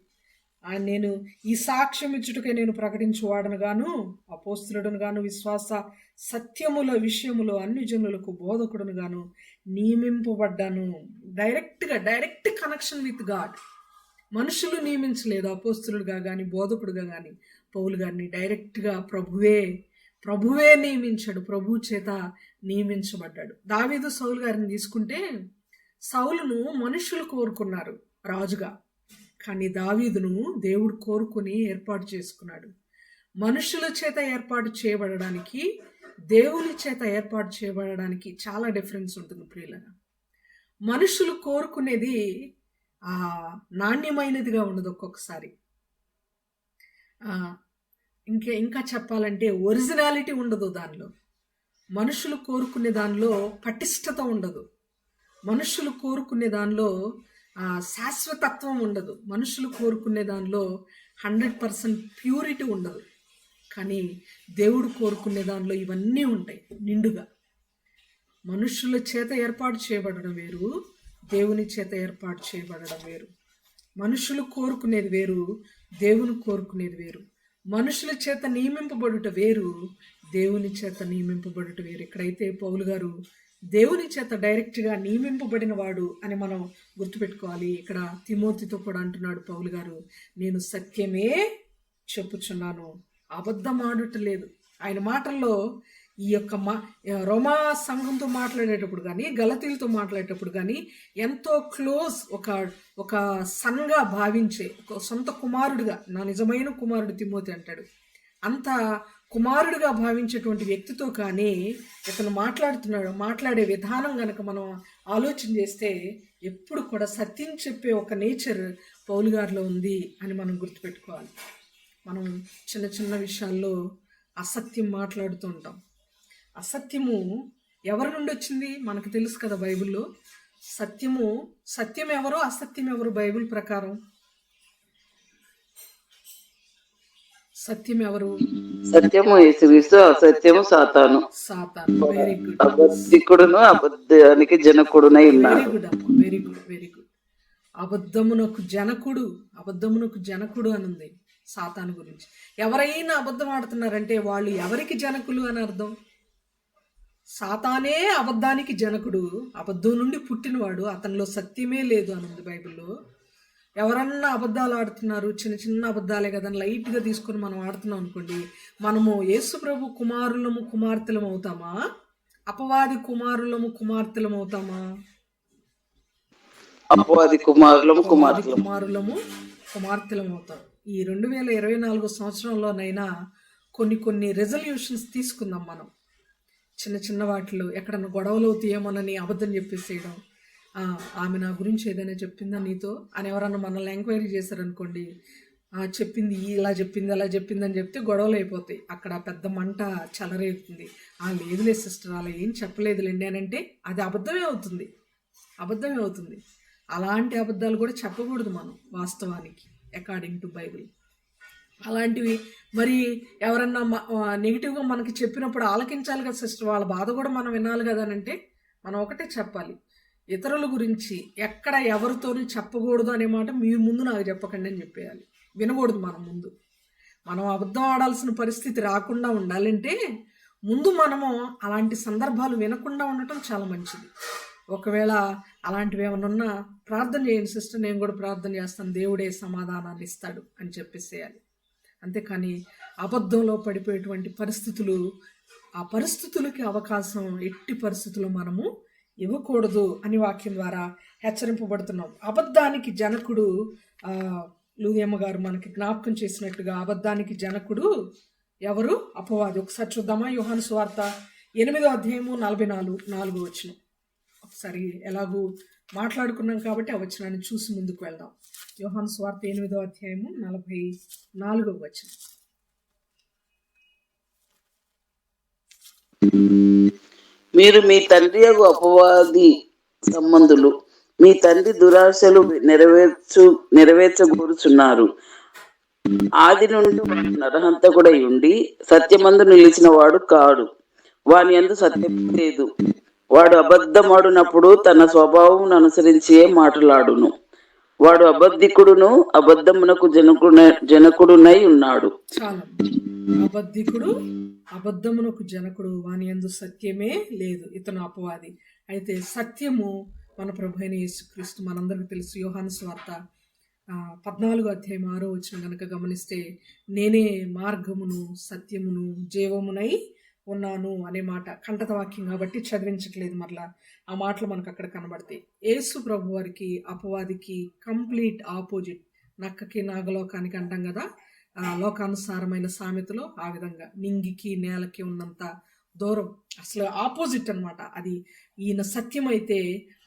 నేను ఈ సాక్ష్యం ఇచ్చుటకై నేను ప్రకటించువాడను గాను, అపోస్తలుడను గాను, విశ్వాస సత్యముల విషయములో అన్ని జనులకు బోధకుడును గాను నియమింపబడ్డాను. Direct connection with God. మనుషులు నియమించలేదు అపోస్తలుడుగా కానీ బోధకుడుగా కానీ పౌలు గారిని. డైరెక్ట్గా ప్రభువే నియమించాడు, ప్రభు చేత నియమించబడ్డాడు. దావీదు సౌలు గారిని తీసుకుంటే, సౌలును మనుషులు కోరుకున్నారు రాజుగా, కానీ దావీదును దేవుడు కోరుకుని ఏర్పాటు చేసుకున్నాడు. మనుషుల చేత ఏర్పాటు చేయబడడానికి, దేవుని చేత ఏర్పాటు చేయబడడానికి చాలా డిఫరెన్స్ ఉంటుంది ప్రియులారా. మనుషులు కోరుకునేది నాణ్యమైనదిగా ఉండదు ఒక్కొక్కసారి. ఇంకా చెప్పాలంటే ఒరిజినాలిటీ ఉండదు దానిలో. మనుషులు కోరుకునే దానిలో పటిష్టత ఉండదు. మనుషులు కోరుకునే దానిలో శాశ్వతత్వం ఉండదు. మనుషులు కోరుకునే దానిలో 100% ప్యూరిటీ ఉండదు. కానీ దేవుడు కోరుకునే దానిలో ఇవన్నీ ఉంటాయి నిండుగా. మనుషుల చేత ఏర్పాటు చేయబడడం వేరు, దేవుని చేత ఏర్పాటు చేయబడడం వేరు. మనుషులు కోరుకునేది వేరు, దేవుని కోరుకునేది వేరు. మనుషుల చేత నియమింపబడుట వేరు, దేవుని చేత నియమింపబడుట వేరు. ఇక్కడైతే పౌలు గారు దేవుని చేత డైరెక్ట్గా నియమింపబడిన వాడు అని మనం గుర్తుపెట్టుకోవాలి. ఇక్కడ తిమోతితో కూడా అంటున్నాడు పౌలు గారు, నేను సత్యమే చెప్పుచున్నాను, అబద్ధం ఆడటలేదు. ఆయన మాటల్లో ఈ యొక్క రోమా సంఘంతో మాట్లాడేటప్పుడు కానీ, గలతీలతో మాట్లాడేటప్పుడు కానీ ఎంతో క్లోజ్, ఒక సన్గా భావించే, ఒక సొంత కుమారుడిగా, నా నిజమైన కుమారుడు తిమోతి అంటాడు, అంత కుమారుడిగా భావించేటువంటి వ్యక్తితో కానీ ఇతను మాట్లాడే విధానం కనుక మనం ఆలోచన చేస్తే ఎప్పుడు కూడా సత్యం చెప్పే ఒక నేచర్ పౌలు గారిలో ఉంది అని మనం గుర్తుపెట్టుకోవాలి. మనం చిన్న చిన్న విషయాల్లో అసత్యం మాట్లాడుతూ ఉంటాం. అసత్యము ఎవరి నుండి వచ్చింది మనకు తెలుసు కదా బైబిల్లో. సత్యం ఎవరో అసత్యం ఎవరు బైబిల్ ప్రకారం? సత్యం ఎవరు? సత్యము యేసుక్రీస్తు, అసత్యము సాతాను. Very good. అబద్ధికుడును అబద్ధానికి జనకుడునై ఉన్నాడు. వెరీ గుడ్ అమ్మ, వెరీ గుడ్, వెరీ గుడ్. అబద్ధమునకు జనకుడు అని ఉంది సాతాను గురించి. ఎవరైనా అబద్ధం ఆడుతున్నారంటే వాళ్ళు ఎవరికి జనకులు అని అర్థం. సాతానే అబద్ధానికి జనకుడు, అబద్ధం నుండి పుట్టినవాడు, అతనిలో సత్యమే లేదు అని ఉంది బైబిల్లో. ఎవరన్నా అబద్ధాలు ఆడుతున్నారు, చిన్న చిన్న అబద్ధాలే కదా లైట్గా తీసుకొని మనం ఆడుతున్నాం అనుకోండి, మనము యేసు ప్రభు కుమార్తెలం అవుతామా? అపవాది కుమార్తెలం అవుతామా? అపవాది కుమారులము కుమార్తెలం అవుతాం. ఈ 2024 సంవత్సరంలోనైనా కొన్ని రెజల్యూషన్స్ తీసుకుందాం మనం. చిన్న చిన్న వాటిలో ఎక్కడన్నా గొడవలు అవుతాయేమోనని అబద్ధం చెప్పేసేయడం. ఆమె నా గురించి ఏదైనా చెప్పిందా నీతో అని ఎవరన్నా మనల్ని ఎంక్వైరీ చేశారనుకోండి, చెప్పింది ఇలా చెప్పింది అలా చెప్పింది అని చెప్తే గొడవలు అయిపోతాయి. అక్కడ పెద్ద మంట చెలరేగుతుంది. లేదులే సిస్టర్ అలా ఏం చెప్పలేదులేండి అని అంటే అది అబద్ధమే అవుతుంది. అలాంటి అబద్ధాలు కూడా చెప్పకూడదు మనం వాస్తవానికి, అకార్డింగ్ టు బైబిల్. అలాంటివి మరి ఎవరన్నా నెగిటివ్గా మనకి చెప్పినప్పుడు ఆలకించాలి కదా సిస్టర్, వాళ్ళ బాధ కూడా మనం వినాలి కదా అని అంటే మనం ఒకటే చెప్పాలి, ఇతరుల గురించి ఎక్కడ ఎవరితోనూ చెప్పకూడదు అనే మాట మీరు ముందు నాకు చెప్పకండి అని చెప్పేయాలి. వినకూడదు మనం అబద్ధం ఆడాల్సిన పరిస్థితి రాకుండా ఉండాలంటే ముందు మనము అలాంటి సందర్భాలు వినకుండా ఉండటం చాలా మంచిది. ఒకవేళ అలాంటివి ఏమైనా ఉన్నా ప్రార్థన చేయండి సిస్టర్, నేను కూడా ప్రార్థన చేస్తాను, దేవుడే సమాధానాన్ని ఇస్తాడు అని చెప్పేసేయాలి. అంతేకాని అబద్ధంలో పడిపోయేటువంటి పరిస్థితులు, ఆ పరిస్థితులకి అవకాశం ఎట్టి పరిస్థితుల్లో మనము ఇవ్వకూడదు అని వాక్యం ద్వారా హెచ్చరింపబడుతున్నాం. అబద్ధానికి జనకుడు లూదియమ్మ గారు మనకి జ్ఞాపకం చేసినట్టుగా అబద్ధానికి జనకుడు ఎవరు? అపవాది. ఒకసారి చూద్దామా? యోహాను సువార్త 8వ అధ్యాయము 44 వచనం. ఒకసారి ఎలాగూ మాట్లాడుకున్నాం కాబట్టి ఆ వచనాన్ని చూసి ముందుకు వెళ్దాం. యోహాను సువార్త 8వ అధ్యాయము 44వ వచనం. మీరు మీ తండ్రి యగు అపవాది సంబంధులు, మీ తండ్రి దురాశలు నెరవేర్చగోరుచున్నారు. ఆది నుండి వాడు నరహంతకుడై ఉండి సత్యమందు నిలిచిన వాడు కాడు, వాని యందు సత్యం లేదు. వాడు అబద్ధమాడునప్పుడు తన స్వభావం అనుసరించే మాటలాడును. వాడు అబద్ధికుడును అబద్ధమునకు జనకుడునై ఉన్నాడు. చాలా అబద్ధికుడు, అబద్ధమునకు జనకుడు, వాని యందు సత్యమే లేదు. ఇతను అపవాది. అయితే సత్యము మన ప్రభు అయిన యేసుక్రీస్తు. మనందరికీ తెలుసు, యోహాను సువార్త 14వ అధ్యాయం 6వ వచనం కనుక గమనిస్తే, నేనే మార్గమును సత్యమును జీవమునై ఉన్నాను అనే మాట కంఠత వాక్యం కాబట్టి చదివించట్లేదు. మరలా ఆ మాటలు మనకు అక్కడ కనబడతాయి. యేసు ప్రభు వారికి అపవాదికి కంప్లీట్ ఆపోజిట్. నక్కకి నాగలోకానికి అంటాం కదా, లోకానుసారమైన సామెతలో ఆ విధంగా నింగికి నేలకి ఉన్నంత దూరం, అసలు ఆపోజిట్ అనమాట. అది ఈయన సత్యం అయితే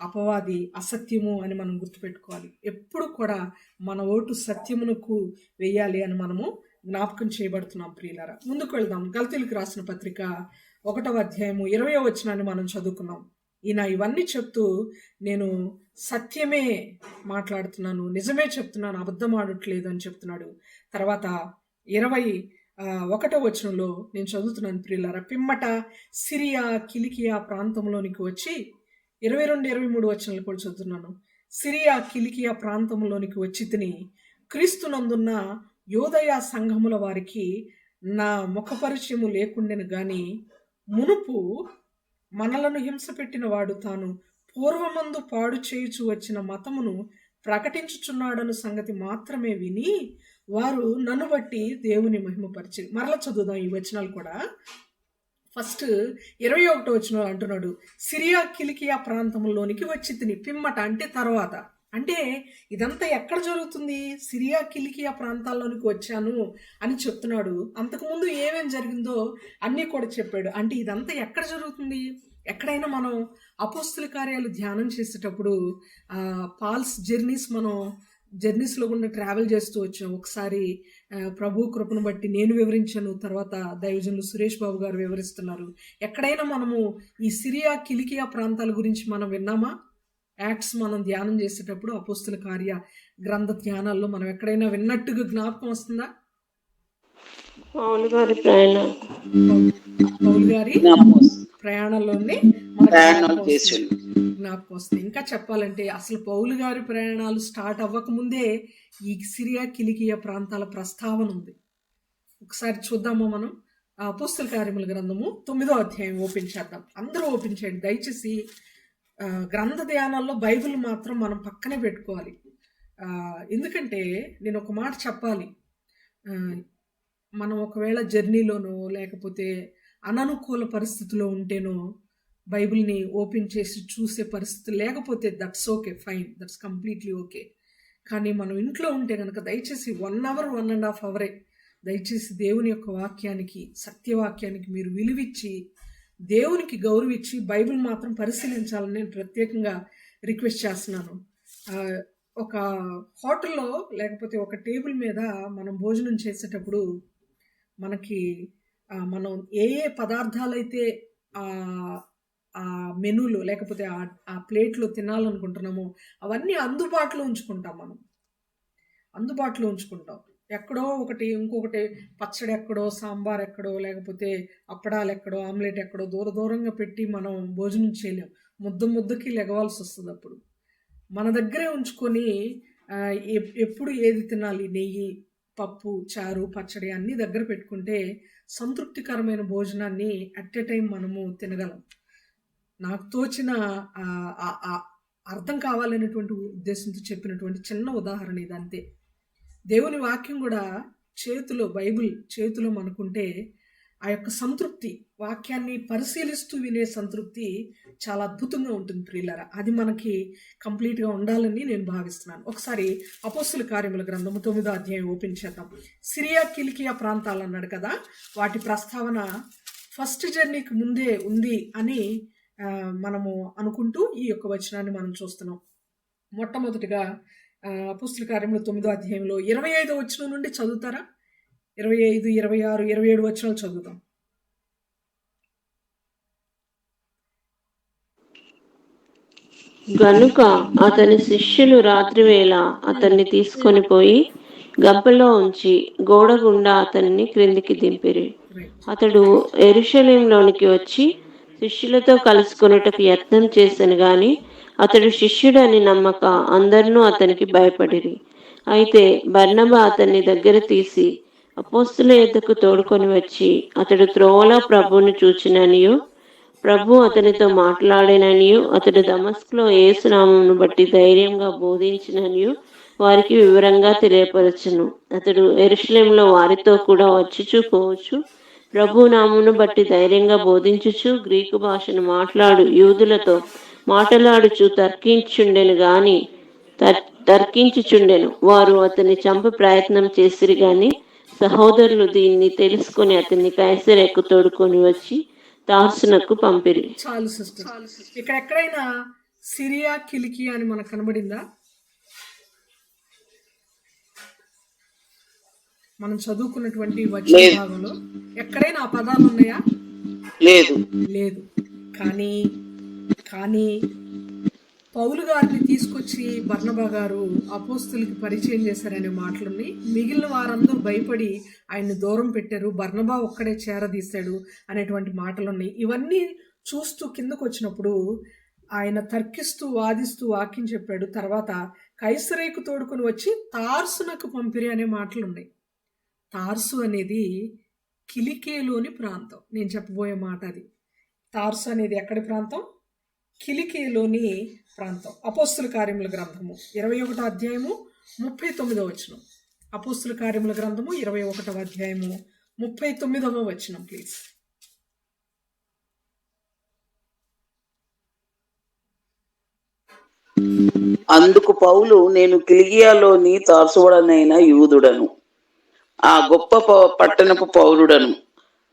అపవాది అసత్యము అని మనం గుర్తుపెట్టుకోవాలి. ఎప్పుడు కూడా మన ఓటు సత్యమునకు వేయాలి అని మనము జ్ఞాపకం చేయబడుతున్నాం. ప్రియులారా, ముందుకు వెళ్దాం. గలతీయులకు రాసిన పత్రిక 1వ అధ్యాయము 20వ వచనాన్ని మనం చదువుకున్నాం. ఈయన ఇవన్నీ చెప్తూ నేను సత్యమే మాట్లాడుతున్నాను, నిజమే చెప్తున్నాను, అబద్ధం ఆడట్లేదు అని చెప్తున్నాడు. తర్వాత 21వ వచనంలో నేను చదువుతున్నాను ప్రియులారా, పిమ్మట సిరియా కిలికియా ప్రాంతంలోనికి వచ్చి, 22, 23 వచనాలు కూడా చదువుతున్నాను. సిరియా కిలికియా ప్రాంతంలోనికి వచ్చి తిని క్రీస్తునందున్న యోదయ సంఘముల వారికి నా ముఖపరిచయము లేకుండెను గాని మునుపు మనలను హింస పెట్టిన వాడు తాను పూర్వమందు పాడు చేయుచు వచ్చిన మతమును ప్రకటించుచున్నాడను సంగతి మాత్రమే విని వారు నన్ను బట్టి దేవుని మహిమపరిచి. మరల చదువుదాం ఈ వచనాలు కూడా. ఫస్ట్ 21వ వచనం అంటున్నాడు, సిరియా కిలికియా ప్రాంతంలోనికి వచ్చి తిని, పిమ్మట అంటే తర్వాత. అంటే ఇదంతా ఎక్కడ జరుగుతుంది? సిరియా కిలికియా ప్రాంతాల్లోనికి వచ్చాను అని చెప్తున్నాడు. అంతకుముందు ఏమేం జరిగిందో అన్నీ కూడా చెప్పాడు. అంటే ఇదంతా ఎక్కడ జరుగుతుంది? ఎక్కడైనా మనం అపోస్తుల కార్యాలు ధ్యానం చేసేటప్పుడు పాల్స్ జర్నీస్లో గుండా ట్రావెల్ చేస్తూ వచ్చాం. ఒకసారి ప్రభు కృపను బట్టి నేను వివరించాను, తర్వాత దైవజనులు సురేష్ బాబు గారు వివరిస్తున్నారు. ఎక్కడైనా మనము ఈ సిరియా కిలికియా ప్రాంతాల గురించి మనం విన్నామా? యాక్ట్స్ మనం ధ్యానం చేసేటప్పుడు అపోస్తుల కార్య గ్రంథ ధ్యానాల్లో మనం ఎక్కడైనా విన్నట్టుగా జ్ఞాపకం వస్తుందా? పౌలు గారి ప్రయాణంలోనే జ్ఞాపకం వస్తుంది. ఇంకా చెప్పాలంటే అసలు పౌలు గారి ప్రయాణాలు స్టార్ట్ అవ్వకముందే ఈ సిరియా కిలికియా ప్రాంతాల ప్రస్తావన ఉంది. ఒకసారి చూద్దామా మనం? అపోస్తుల కార్యముల గ్రంథము 9వ అధ్యాయం ఓపెన్ చేద్దాం. అందరూ ఓపెన్ చేయండి దయచేసి. గ్రంథ ధ్యానాల్లో బైబిల్ మాత్రం మనం పక్కనే పెట్టుకోవాలి. ఎందుకంటే నేను ఒక మాట చెప్పాలి. మనం ఒకవేళ జర్నీలోనో లేకపోతే అననుకూల పరిస్థితిలో ఉంటేనో బైబిల్ని ఓపెన్ చేసి చూసే పరిస్థితి లేకపోతే that's okay, fine, that's completely okay. కానీ మనం ఇంట్లో ఉంటే కనుక దయచేసి 1 అవర్ 1.5 అవరే దయచేసి దేవుని యొక్క వాక్యానికి, సత్యవాక్యానికి మీరు విలువిచ్చి దేవునికి గౌరవించి బైబిల్ మాత్రం పరిశీలించాలని నేను ప్రత్యేకంగా రిక్వెస్ట్ చేస్తున్నాను. ఒక హోటల్లో లేకపోతే ఒక టేబుల్ మీద మనం భోజనం చేసేటప్పుడు మనకి మనం ఏ పదార్థాలైతే ఆ మెనూలో లేకపోతే ఆ ప్లేట్లో తినాలనుకుంటున్నామో అవన్నీ అందుబాటులో ఉంచుకుంటాం. ఎక్కడో ఒకటి, ఇంకొకటి పచ్చడి ఎక్కడో, సాంబార్ ఎక్కడో, లేకపోతే అప్పడాలు ఎక్కడో, ఆమ్లెట్ ఎక్కడో దూరంగా పెట్టి మనం భోజనం చేయలేం. ముద్దకి లెగవాల్సి వస్తుంది. అప్పుడు మన దగ్గరే ఉంచుకొని ఎప్పుడు ఏది తినాలి, నెయ్యి, పప్పు, చారు, పచ్చడి అన్నీ దగ్గర పెట్టుకుంటే సంతృప్తికరమైన భోజనాన్ని అట్ ఎ టైం మనము తినగలం. నాకు తోచిన అర్థం కావాలనేటువంటి ఉద్దేశంతో చెప్పినటువంటి చిన్న ఉదాహరణ ఇది, అంతే. దేవుని వాక్యం కూడా బైబిల్ చేతిలో మనకుంటే ఆ యొక్క సంతృప్తి, వాక్యాన్ని పరిశీలిస్తూ వినే సంతృప్తి చాలా అద్భుతంగా ఉంటుంది ప్రియులారా. అది మనకి కంప్లీట్గా ఉండాలని నేను భావిస్తున్నాను. ఒకసారి అపోస్తుల కార్యముల గ్రంథము 9వ అధ్యాయం ఓపెన్ చేద్దాం. సిరియా కిలికియా ప్రాంతాలు అన్నాడు కదా, వాటి ప్రస్తావన ఫస్ట్ జర్నీకి ముందే ఉంది అని మనము అనుకుంటూ ఈ యొక్క వచనాన్ని మనం చూస్తున్నాం. మొట్టమొదటిగా అపోస్తుల కార్యములు 9వ అధ్యాయంలో 25వ వచనం నుండి చదువుతారా? 25, 26, 27 వచనాలు చదువుతాం. గనుక అతని శిష్యులు రాత్రివేళ అతన్ని తీసుకొని పోయి గంపలో ఉంచి గోడ గుండా అతన్ని క్రిందికి దింపిరి. అతడు యెరూషలేములోనికి వచ్చి శిష్యులతో కలుసుకొనుటకు యత్నం చేశాను గాని అతడు శిష్యుడని నమ్మక అందరినూ అతనికి భయపడిరి. అయితే బర్నబా అతన్ని దగ్గర తీసి అపోస్తుల యొద్దకు తోడుకొని వచ్చి అతడు త్రోవలో ప్రభువును చూచిననియు ప్రభు అతనితో మాట్లాడిననియు అతడు దమస్కులో యేసు నామమును బట్టి ధైర్యంగా బోధించిననియు వారికి వివరంగా తెలియపరచును. అతడు యెరూషలేములో వారితో కూడా వచ్చుచూ పోవచ్చు ప్రభు నామమును బట్టి ధైర్యంగా బోధించుచు గ్రీకు భాషను మాట్లాడు యూదులతో మాట్లాడుచు తర్కించుచుండెను. వారు అతన్ని చంప ప్రయత్నం చేసిరి గాని సహోదరులు దీన్ని తెలుసుకొని అతన్ని కైసరయ్యకు తోడుకొని వచ్చి తార్సునకు పంపిరి. చాలు సిస్టర్, ఇక్కడ ఎక్కడైనా సిరియా కిలికియా అని మనకు కనబడిందా? మనం చదువుకున్నటువంటి వచన భాగంలో ఎక్కడైనా ఆ పదాలు ఉన్నాయా? లేదు. కానీ పౌలు గారిని తీసుకొచ్చి బర్నబా గారు అపోస్తులకి పరిచయం చేశారనే మాటలున్నాయి. మిగిలిన వారందరూ భయపడి ఆయన్ని దూరం పెట్టారు, బర్నబా ఒక్కడే చేరదీశాడు అనేటువంటి మాటలున్నాయి. ఇవన్నీ చూస్తూ కిందకు వచ్చినప్పుడు ఆయన తర్కిస్తూ వాదిస్తూ వాక్యం చెప్పాడు. తర్వాత కైసరయ్యకు తోడుకొని వచ్చి తార్సునకు పంపిరి అనే మాటలు ఉన్నాయి. తార్సు అనేది కిలికేలోని ప్రాంతం. నేను చెప్పబోయే మాట అది. తార్సు అనేది ఎక్కడి ప్రాంతం? కిలికియలోని ప్రాంతం. అపోస్తుల కార్యముల గ్రంథము 21వ అధ్యాయము 39వ వచనం. అపోస్తుల కార్యముల గ్రంథము 21వ అధ్యాయము 39వ వచనం ప్లీజ్. అందుకు పౌలు, నేను కిలికియాలోని తార్సువాడనైన యూదుడను, ఆ గొప్ప పట్టణపు పౌరుడను,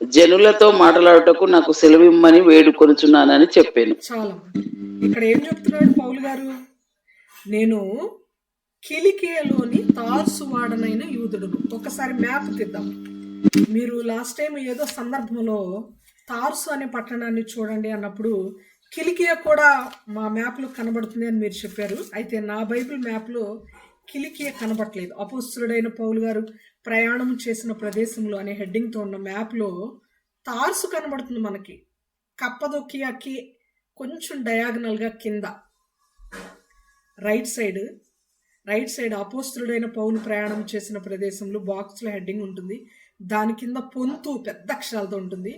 జనులతో మాట్లాడుటకు నాకు సెలవిమ్మని వేడుకొనుచున్నానని చెప్పాను. చాలా ఇక్కడ ఏం చెప్తున్నాడు పౌలు గారు? నేను కిలికియలోని తార్సువాడనైన యూదుడును. ఒకసారి మ్యాప్ తీద్దాం. మీరు లాస్ట్ టైం ఏదో సందర్భంలో తార్సు అనే పట్టణాన్ని చూడండి అన్నప్పుడు కిలికియా కూడా మా మ్యాప్లో కనబడుతుంది అని మీరు చెప్పారు. అయితే నా బైబిల్ మ్యాప్లో కిలికియా కనబడట్లేదు. అపోస్తులుడైన పౌలు గారు ప్రయాణం చేసిన ప్రదేశంలో అనే హెడ్డింగ్తో ఉన్న మ్యాప్లో తార్సు కనబడుతుంది మనకి. కప్పదొక్కియాకి కొంచెం డయాగనల్గా కింద రైట్ సైడ్ అపోస్తులుడైన పౌలు ప్రయాణం చేసిన ప్రదేశంలో బాక్స్లో హెడ్డింగ్ ఉంటుంది. దాని కింద పొంతు పెద్ద అక్షరాలతో ఉంటుంది.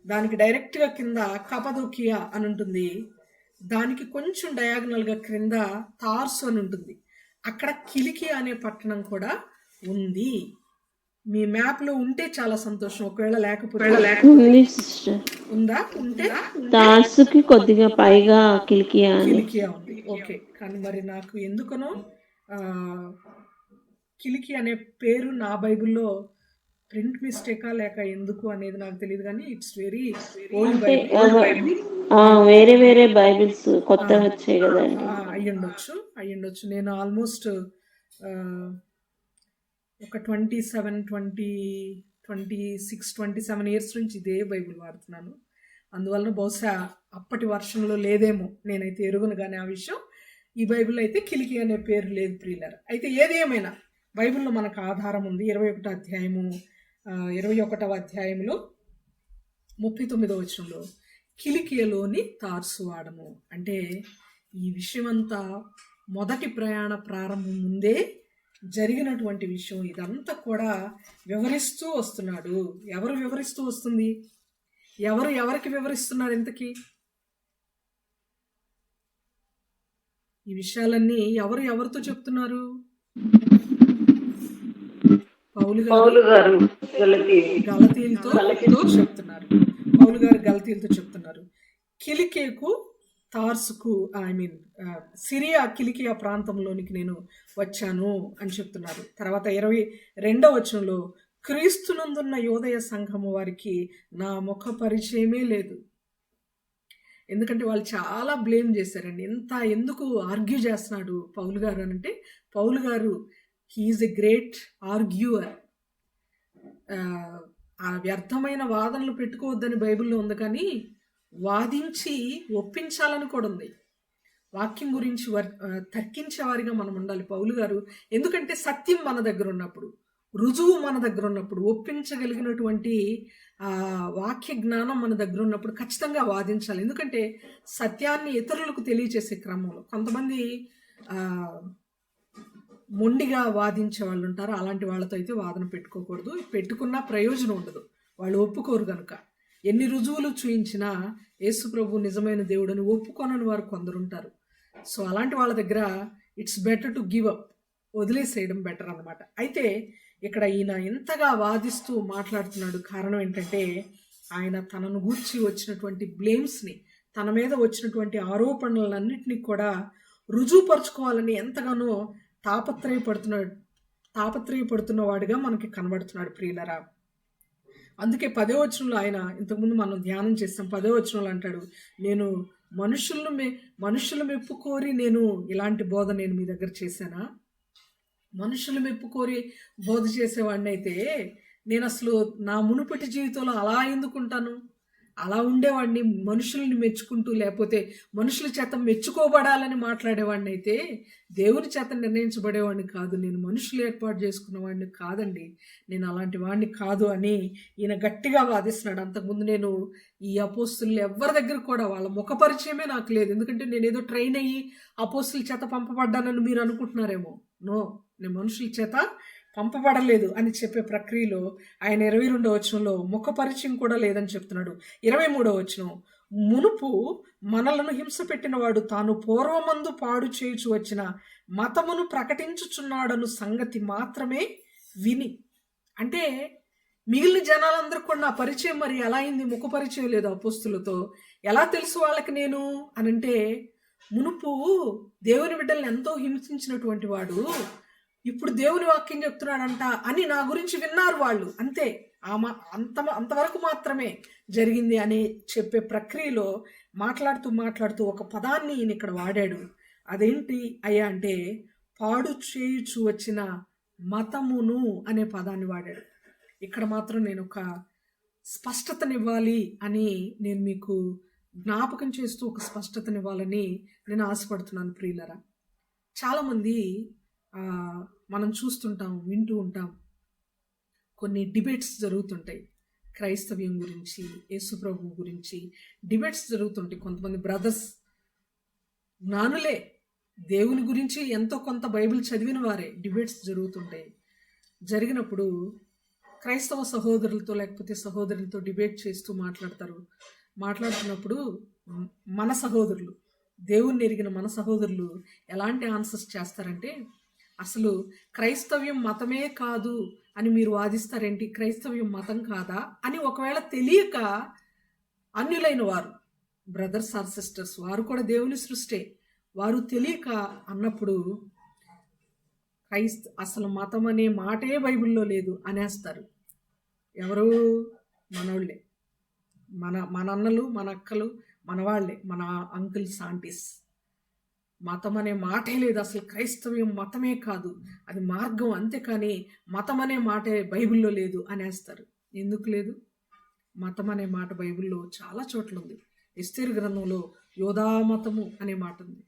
దానికి డైరెక్ట్గా కింద కపదోకియా అని ఉంటుంది. దానికి కొంచెం డయాగనల్గా క్రింద తార్సు అని ఉంటుంది. అక్కడ కిలికియా అనే పట్టణం కూడా ఉంది. మీ మ్యాప్లో ఉంటే చాలా సంతోషం. ఒకవేళ లేకపోతే ఉందా? ఉంటే తార్సుకి కొద్దిగా పైగా కిలికియా ఉంది. ఓకే, కానీ మరి నాకు ఎందుకనో కిలికి అనే పేరు నా బైబిల్లో ప్రింట్ మిస్టేకా లేక ఎందుకు అనేది నాకు తెలియదు, కానీ ఇట్స్ వెరీ ఓల్డ్ బైబిల్. వేరే వేరే బైబిల్స్ కొత్త వచ్చాయి కదండి. అయ్యుండొచ్చు. నేను ఆల్మోస్ట్ ఒక 27 ఇయర్స్ నుంచి ఇదే బైబిల్ వాడుతున్నాను. అందువలన బహుశా అప్పటి వర్షంలో లేదేమో, నేనైతే ఎరుగును. కానీ ఆ విషయం ఈ బైబిల్లో అయితే కిలికి అనే పేరు లేదు ప్రియులారా. అయితే ఏది ఏమైనా బైబిల్లో మనకు ఆధారం ఉంది. 21వ అధ్యాయంలో 39వ వచనంలో కిలికియలోని తార్సువాడము అంటే ఈ విషయమంతా మొదటి ప్రయాణ ప్రారంభం ముందే జరిగినటువంటి విషయం. ఇదంతా కూడా వివరిస్తూ వస్తున్నాడు. ఎవరు వివరిస్తూ వస్తుంది? ఎవరికి వివరిస్తున్నారు ఇంతకీ? ఈ విషయాలన్నీ ఎవరితో చెప్తున్నారు? పౌలు గారు గలతీయులతో చెప్తున్నారు. కిలికియాకు తార్సుకు సిరియా కిలికియా ప్రాంతంలోనికి నేను వచ్చాను అని చెప్తున్నారు. తర్వాత 22వ వచనంలో క్రీస్తునందున్న యోదయ సంఘము వారికి నా ముఖ పరిచయమే లేదు. ఎందుకంటే వాళ్ళు చాలా బ్లేమ్ చేశారండి. ఎందుకు ఆర్గ్యూ చేస్తున్నాడు పౌలు గారు అని అంటే, పౌలు గారు హీఈస్ ఎ గ్రేట్ ఆర్గ్యూయర్. ఆ వ్యర్థమైన వాదనలు పెట్టుకోవద్దని బైబిల్లో ఉంది, కానీ వాదించి ఒప్పించాలని కూడా ఉంది. వాక్యం గురించి తర్కించేవారిగా మనం ఉండాలి పౌలు గారు. ఎందుకంటే సత్యం మన దగ్గర ఉన్నప్పుడు, రుజువు మన దగ్గర ఉన్నప్పుడు, ఒప్పించగలిగినటువంటి వాక్య జ్ఞానం మన దగ్గర ఉన్నప్పుడు ఖచ్చితంగా వాదించాలి. ఎందుకంటే సత్యాన్ని ఇతరులకు తెలియచేసే క్రమంలో కొంతమంది మొండిగా వాదించే వాళ్ళు ఉంటారు. అలాంటి వాళ్ళతో అయితే వాదన పెట్టుకోకూడదు. పెట్టుకున్నా ప్రయోజనం ఉండదు, వాళ్ళు ఒప్పుకోరు కనుక. ఎన్ని రుజువులు చూయించినా యేసు ప్రభు నిజమైన దేవుడని ఒప్పుకోనని వారు కొందరుంటారు. సో అలాంటి వాళ్ళ దగ్గర it's better to give up, వదిలేసేయడం బెటర్ అన్నమాట. అయితే ఇక్కడ ఈయన ఎంతగా వాదిస్తూ మాట్లాడుతున్నాడు. కారణం ఏంటంటే ఆయన తనను గూర్చి వచ్చినటువంటి బ్లేమ్స్ని, తన మీద వచ్చినటువంటి ఆరోపణలన్నింటినీ కూడా రుజువుపరుచుకోవాలని ఎంతగానో తాపత్రయపడుతున్న వాడిగా మనకి కనబడుతున్నాడు ప్రియులరా. అందుకే 10వ వచనంలో ఆయన, ఇంతకుముందు మనం ధ్యానం చేస్తాం, 10వ వచనంలో అంటాడు, నేను మనుషులు మెప్పుకోరి నేను ఇలాంటి బోధ నేను మీ దగ్గర చేశానా? మనుషులు మెప్పుకోరి బోధ చేసేవాడిని అయితే నేను అసలు నా మునుపటి జీవితంలో అలా ఎందుకుంటాను? అలా ఉండేవాడిని, మనుషుల్ని మెచ్చుకుంటూ, లేకపోతే మనుషుల చేత మెచ్చుకోబడాలని మాట్లాడేవాడిని అయితే దేవుని చేత నిర్ణయించబడేవాడిని కాదు. నేను మనుషులు ఏర్పాటు చేసుకున్నవాడిని కాదండి, నేను అలాంటి వాడిని కాదు అని ఈయన గట్టిగా వాదిస్తున్నాడు. అంతకుముందు నేను ఈ అపోస్తులు ఎవరి దగ్గర కూడా వాళ్ళ ముఖపరిచయమే నాకు లేదు. ఎందుకంటే నేను ఏదో ట్రైన్ అయ్యి అపోస్తుల చేత పంపబడ్డానని మీరు అనుకుంటున్నారేమో. నో, నేను మనుషుల చేత పంపబడలేదు అని చెప్పే ప్రక్రియలో ఆయన 22వ వచనంలో ముఖ పరిచయం కూడా లేదని చెప్తున్నాడు. 23వ వచనం, మునుపు మనలను హింస పెట్టినవాడు తాను పూర్వమందు పాడు చేయుచు వచ్చిన మతమును ప్రకటించుచున్నాడను సంగతి మాత్రమే విని. అంటే మిగిలిన జనాలందరూ కూడా నా పరిచయం మరి ఎలా అయింది? ముఖ పరిచయం లేదు అపోస్తులతో. ఎలా తెలుసు వాళ్ళకి నేను అనంటే, మునుపు దేవుని బిడ్డల్ని ఎంతో హింసించినటువంటి వాడు ఇప్పుడు దేవుని వాక్యం చెప్తున్నాడంట అని నా గురించి విన్నారు వాళ్ళు. అంతే, అంతవరకు మాత్రమే జరిగింది అని చెప్పే ప్రక్రియలో మాట్లాడుతూ ఒక పదాన్ని ఈయన ఇక్కడ వాడాడు. అదేంటి అయ్యా అంటే, పాడు చేయుచు వచ్చిన మతమును అనే పదాన్ని వాడాడు. ఇక్కడ మాత్రం నేను ఒక స్పష్టతనివ్వాలి అని నేను మీకు జ్ఞాపకం చేస్తూ ఒక స్పష్టతనివ్వాలని నేను ఆశపడుతున్నాను ప్రియులరా. చాలామంది మనం చూస్తుంటాం, వింటూ ఉంటాం, కొన్ని డిబేట్స్ జరుగుతుంటాయి క్రైస్తవ్యం గురించి, యేసుప్రభు గురించి డిబేట్స్ జరుగుతుంటాయి. కొంతమంది బ్రదర్స్ జ్ఞానులే, దేవుని గురించి ఎంతో కొంత బైబిల్ చదివిన వారే డిబేట్స్ జరుగుతుంటాయి. జరిగినప్పుడు క్రైస్తవ సహోదరులతో లేకపోతే సహోదరులతో డిబేట్ చేస్తూ మాట్లాడుతున్నప్పుడు మన సహోదరులు, దేవుణ్ణి ఎరిగిన మన సహోదరులు ఎలాంటి ఆన్సర్స్ చేస్తారంటే, అసలు క్రైస్తవ్యం మతమే కాదు అని మీరు వాదిస్తారేంటి? క్రైస్తవ్యం మతం కాదా అని ఒకవేళ తెలియక అన్యులైన వారు, బ్రదర్స్ ఆర్ సిస్టర్స్, వారు కూడా దేవుని సృష్టే, వారు తెలియక అన్నప్పుడు అసలు మతం అనే మాటే బైబిల్లో లేదు అనేస్తారు. ఎవరు? మనోళ్ళే, మన అన్నలు, మన అక్కలు, మన వాళ్ళే, మన అంకుల్స్, ఆంటీస్. మతం అనే మాటే లేదు, అసలు క్రైస్తవ్యం మతమే కాదు, అది మార్గం అంతేకాని మతం అనే మాటే బైబిల్లో లేదు అనేస్తారు. ఎందుకు లేదు? మతం అనే మాట బైబిల్లో చాలా చోట్ల ఉంది. ఎస్తేరు గ్రంథంలో యోధా మతము అనే మాట ఉంది.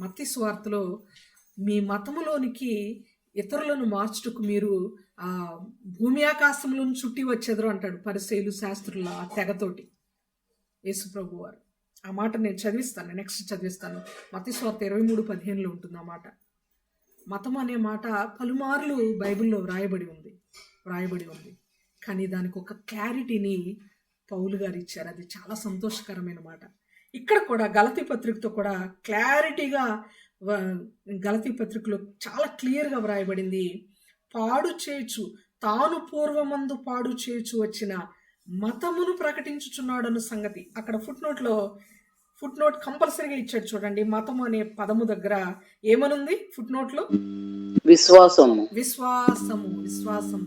మత్తయి సువార్తలో మీ మతములోనికి ఇతరులను మార్చుటకు మీరు భూమి ఆకాశంలోని చుట్టి వచ్చేదరు అంటాడు పరిసయ్యులు, శాస్త్రుల తెగతోటి యేసుప్రభు వారు. ఆ మాట నేను చదివిస్తాను, నెక్స్ట్ చదివిస్తాను. మత్తయి సువార్త 23:15 ఉంటుంది ఆ మాట. మతం అనే మాట పలుమార్లు బైబిల్లో వ్రాయబడి ఉంది. కానీ దానికి ఒక క్లారిటీని పౌలు గారు ఇచ్చారు. అది చాలా సంతోషకరమైన మాట. ఇక్కడ కూడా గలతీ పత్రికతో కూడా క్లారిటీగా, గలతీ పత్రికలో చాలా క్లియర్గా వ్రాయబడింది. పాడు చేయుచు, తాను పూర్వమందు పాడు చేయుచు వచ్చిన మతమును ప్రకటించుచున్నాడన్న సంగతి. అక్కడ ఫుట్ నోట్ కంపల్సరీగా ఇచ్చాడు చూడండి. మతము అనే పదము దగ్గర ఏమనుంది? ఫుట్ నోట్లో విశ్వాసము,